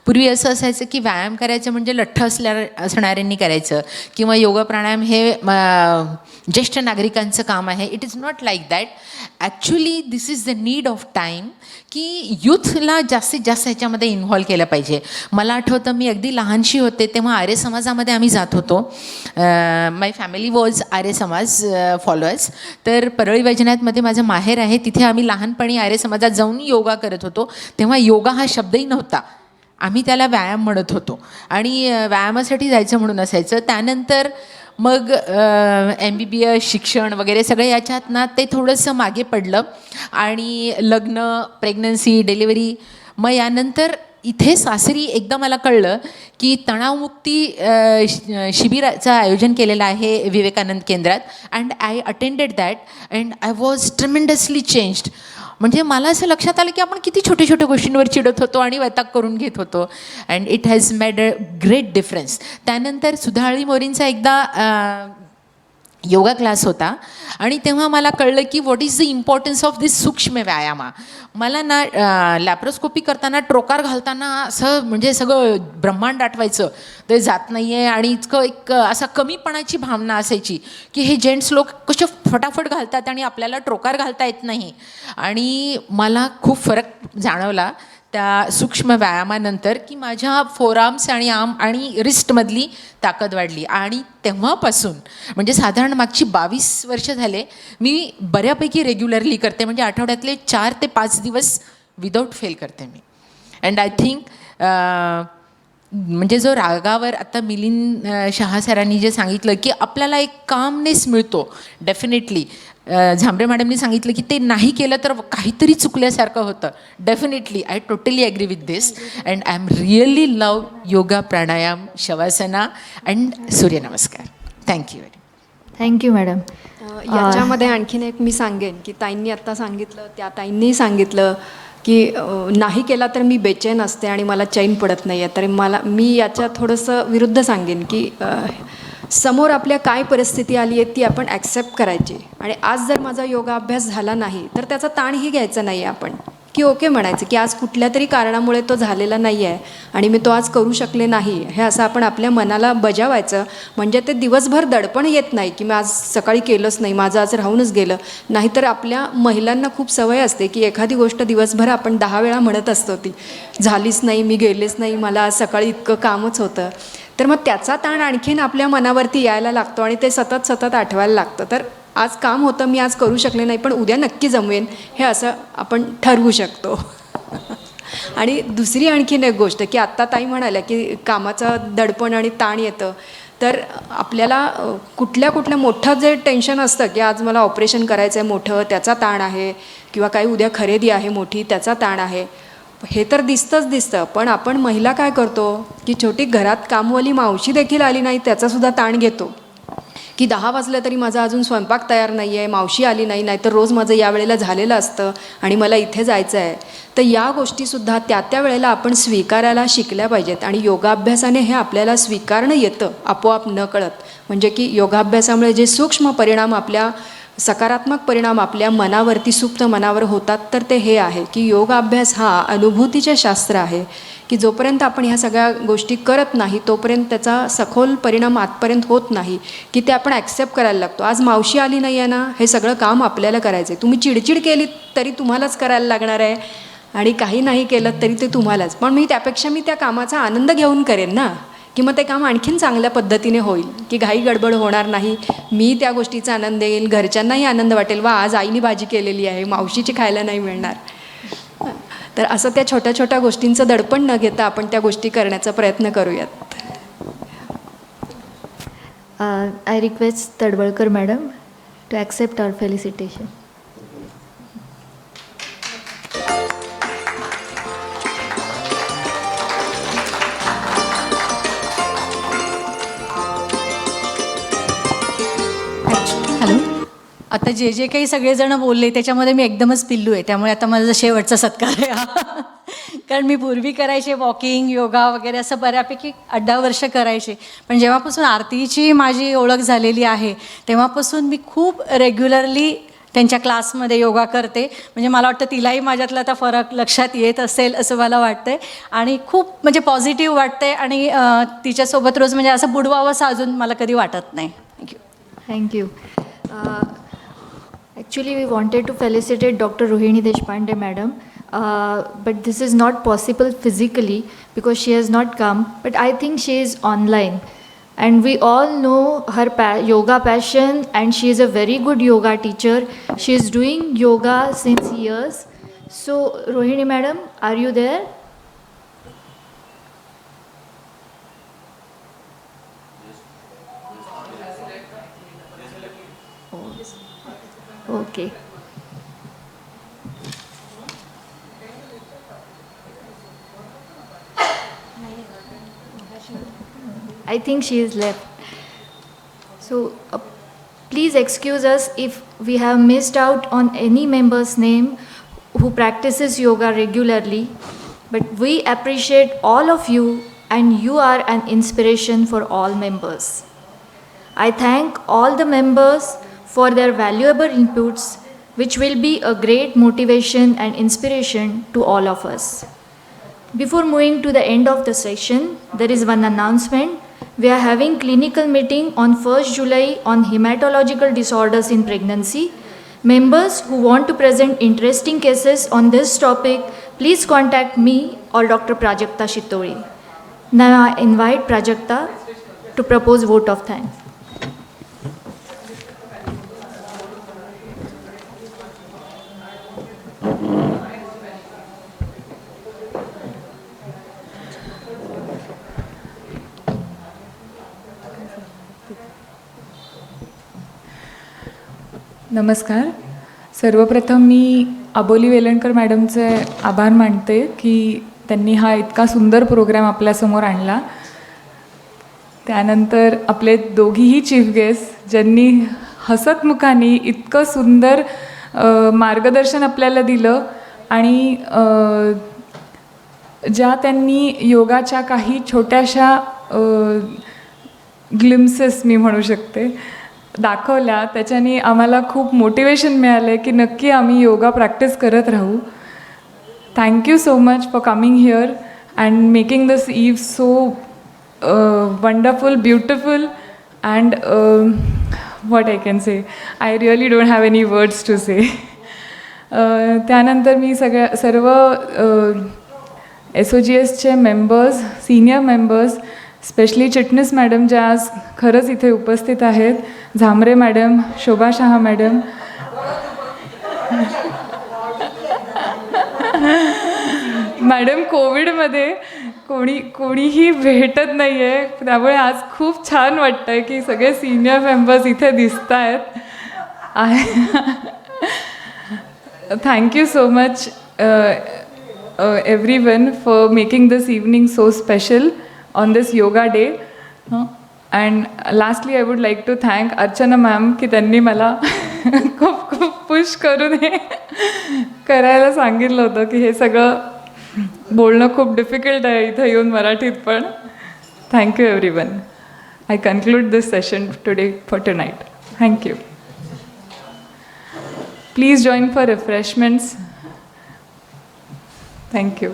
पूर्वी असं असायचं की व्यायाम करायचं म्हणजे लठ्ठ असणाऱ्यांनी करायचं किंवा योगा प्राणायाम हे ज्येष्ठ नागरिकांचं काम आहे. It is not like that. Actually this is the need of time की यूथला जास्तीत जास्त ह्याच्यामध्ये इन्व्हॉल्व केलं पाहिजे. मला आठवतं मी अगदी लहानशी होते तेव्हा आर्य समाजामध्ये आम्ही जात होतो. माय family was Arya Samaj followers. तर परळी वैजनाथमध्ये माझं माहेर आहे. तिथे आम्ही लहानपणी आर्य समाजात जाऊन योगा करत होतो. तेव्हा योगा हा शब्दही नव्हता. आम्ही त्याला व्यायाम म्हणत होतो आणि व्यायामासाठी जायचं म्हणून असायचं. त्यानंतर मग MBBS शिक्षण वगैरे सगळं याच्यात ना ते थोडंसं मागे पडलं आणि लग्न, प्रेग्नन्सी, डिलिव्हरी. मग यानंतर इथे सासरी एकदा मला कळलं की तणावमुक्ती शिबिराचं आयोजन केलेलं आहे विवेकानंद केंद्रात. And I attended that and I was tremendously changed. म्हणजे मला असं लक्षात आलं की आपण किती छोट्या छोट्या गोष्टींवर चिडत होतो आणि वैताग करून घेत होतो. And it has made a great difference. त्यानंतर सुधाळी मोरींचा एकदा योगा क्लास होता आणि तेव्हा मला कळलं की what is the importance of this सूक्ष्म व्यायामा. मला ना लॅप्रोस्कोपी करताना ट्रोकार घालताना असं म्हणजे सगळं ब्रह्मांड आठवायचं ते जात नाही आहे आणि इतकं एक असा कमीपणाची भावना असायची की हे जेंट्स लोक कसे फटाफट घालतात आणि आपल्याला ट्रोकार घालता येत नाही. आणि मला खूप फरक जाणवला त्या सूक्ष्म व्यायामानंतर की माझ्या फोरआर्म्स आणि आर्म आणि रिस्टमधली ताकद वाढली. आणि तेव्हापासून म्हणजे साधारण मागची 22 वर्ष झाले मी बऱ्यापैकी रेग्युलरली करते. म्हणजे आठवड्यातले 4 ते 5 दिवस विदाऊट फेल करते मी. अँड आय थिंक म्हणजे जो रागावर आता मिलिंद शहा सरांनी जे सांगितलं की आपल्याला एक कामनेस मिळतो. डेफिनेटली झांबरे मॅडमनी सांगितलं की ते नाही केलं तर काहीतरी चुकल्यासारखं होतं. Definitely I totally agree with this. And I am really love yoga, pranayama, shavasana and suryanamaskar. Thank you thank you madam. याच्यामध्ये आणखीन एक मी सांगेन की ताईंनी आत्ता सांगितलं, त्या ताईंनी सांगितलं की नाही केला तर मी बेचैन असते आणि मला चैन पडत नाही आहे. तर मी याच्या थोडंसं विरुद्ध सांगेन की समोर आपल्या काय परिस्थिती आली आहे ती आपण ॲक्सेप्ट करायची. आणि आज जर माझा योगा अभ्यास झाला नाही तर त्याचा ताणही घ्यायचा नाही आपण. की ओके म्हणायचं की आज कुठल्या तरी कारणामुळे तो झालेला नाही आहे आणि मी तो आज करू शकले नाही हे असं आपण आपल्या मनाला बजावायचं. म्हणजे ते दिवसभर दडपण येत नाही की मी आज सकाळी केलंच नाही, माझं आज राहूनच गेलं. नाहीतर आपल्या महिलांना खूप सवय असते की एखादी गोष्ट दिवसभर आपण 10 वेळा म्हणत असतो, ती झालीच नाही, मी गेलेच नाही, मला आज सकाळी इतकं कामच होतं. तर मग त्याचा ताण आणखीन आपल्या मनावरती यायला लागतो आणि ते सतत सतत आठवायला लागतं. तर आज काम होतं, मी आज करू शकले नाही, पण उद्या नक्की जमवेन, हे असं आपण ठरवू शकतो. आणि दुसरी आणखीन एक गोष्ट की आत्ता ताई म्हणाल्या की कामाचं दडपण आणि ताण येतं. तर आपल्याला कुठल्या मोठं जे टेन्शन असतं की आज मला ऑपरेशन करायचं आहे मोठं, त्याचा ताण आहे, किंवा काही उद्या खरेदी आहे मोठी, त्याचा ताण आहे, हे तर दिसतं. पण आपण महिला काय करतो की छोटी घरात कामवाली मावशी देखील आली नाही त्याचासुद्धा ताण घेतो की 10 वाजले तरी माझा अजून स्वयंपाक तयार नाही आहे, मावशी आली नाही, नाहीतर रोज माझं या वेळेला झालेलं असतं आणि मला इथे जायचं आहे. तर या गोष्टीसुद्धा त्या वेळेला आपण स्वीकारायला शिकल्या पाहिजेत आणि योगाभ्यासाने हे आपल्याला स्वीकारणं येतं आपोआप नकळत. म्हणजे की योगाभ्यासामुळे जे सूक्ष्म परिणाम, आपल्या सकारात्मक परिणाम आपल्या मनावरती, सुप्त मनावर होतात, तर ते हे आहे की योगाभ्यास हा अनुभूतीचे शास्त्र आहे की जोपर्यंत आपण ह्या सगळ्या गोष्टी करत नाही तोपर्यंत त्याचा सखोल परिणाम आतपर्यंत होत नाही की ते आपण ॲक्सेप्ट करायला लागतो. आज मावशी आली नाही आहे ना, हे सगळं काम आपल्याला करायचं आहे. तुम्ही चिडचिड केली तरी तुम्हालाच करायला लागणार आहे आणि काही नाही केलं तरी ते तुम्हालाच. पण मी त्यापेक्षा त्या कामाचा आनंद घेऊन करेन ना, की मग ते काम आणखीन चांगल्या पद्धतीने होईल, की घाई गडबड होणार नाही, मी त्या गोष्टीचा आनंद येईल, घरच्यांनाही आनंद वाटेल, वा आज आईने भाजी केलेली आहे, मावशीची खायला नाही मिळणार. तर असं त्या छोट्या छोट्या गोष्टींचं दडपण न घेता आपण त्या गोष्टी करण्याचा प्रयत्न करूयात. I request Tadwalkar madam to accept our felicitation. Hello. आता जे काही सगळेजण बोलले त्याच्यामध्ये मी एकदमच पिल्लू आहे, त्यामुळे आता माझा शेवटचा सत्कार आहे हा. कारण मी पूर्वी करायचे वॉकिंग, योगा वगैरे असं बऱ्यापैकी 8-10 वर्ष करायचे. पण जेव्हापासून आरतीची माझी ओळख झालेली आहे तेव्हापासून मी खूप रेग्युलरली त्यांच्या क्लासमध्ये योगा करते. म्हणजे मला वाटतं तिलाही माझ्यातला आता फरक लक्षात येत असेल असं मला वाटतं आहे आणि खूप म्हणजे पॉझिटिव्ह वाटते आणि तिच्यासोबत रोज म्हणजे असं बुडवावंसं अजून मला कधी वाटत नाही. Thank you. Actually, we wanted to felicitate Dr. Rohini Deshpande madam, but this is not possible physically because she has not come. But I think she is online, and we all know her yoga passion, and she is a very good yoga teacher. She is doing yoga since years. So, Rohini madam, are you there? Okay. I think she is left. So please excuse us if we have missed out on any member's name who practices yoga regularly, but we appreciate all of you and you are an inspiration for all members. I thank all the members for their valuable inputs, which will be a great motivation and inspiration to all of us. Before moving to the end of the session, there is one announcement. We are having clinical meeting on 1st July on hematological disorders in pregnancy. Members who want to present interesting cases on this topic, please contact me or Dr. Prajakta Shittori. Now I invite Prajakta to propose vote of thanks. नमस्कार. सर्वप्रथम मी अबोली वेलणकर मॅडमचे आभार मानते की त्यांनी हा इतका सुंदर programme आपल्यासमोर आणला. त्यानंतर आपले दोघीही चीफ गेस्ट ज्यांनी हसतमुखाने इतकं सुंदर मार्गदर्शन आपल्याला दिलं आणि ज्या त्यांनी योगाच्या काही छोट्याशा ग्लिम्सेस मी म्हणू शकते दाखवल्या, त्याच्याने आम्हाला खूप मोटिवेशन मिळालं की नक्की आम्ही योगा प्रॅक्टिस करत राहू. thank you so much for coming here and making this eve so wonderful, beautiful, and what I can say. I really don't have any words to say. त्यानंतर मी सर्व SOGSचे मेंबर्स, सिनियर मेंबर्स, स्पेशली चिटणीस madam ज्या आज खरंच इथे उपस्थित आहेत, Jhambare madam, शोभा Shah madam, madam कोविडमध्ये कोणीही भेटत नाही आहे, त्यामुळे आज खूप छान वाटतं आहे की सगळे सिनियर मेंबर्स इथे दिसत आहेत. Thank you so much everyone for making this evening so special on this yoga day. And lastly I would like to thank Archana ma'am की त्यांनी मला खूप पुश करून हे करायला सांगितलं होतं की हे सगळं बोलणं खूप डिफिकल्ट आहे इथं येऊन मराठीत पण. Thank you everyone. I conclude this session today for tonight. Thank you. Please join for refreshments. Thank you.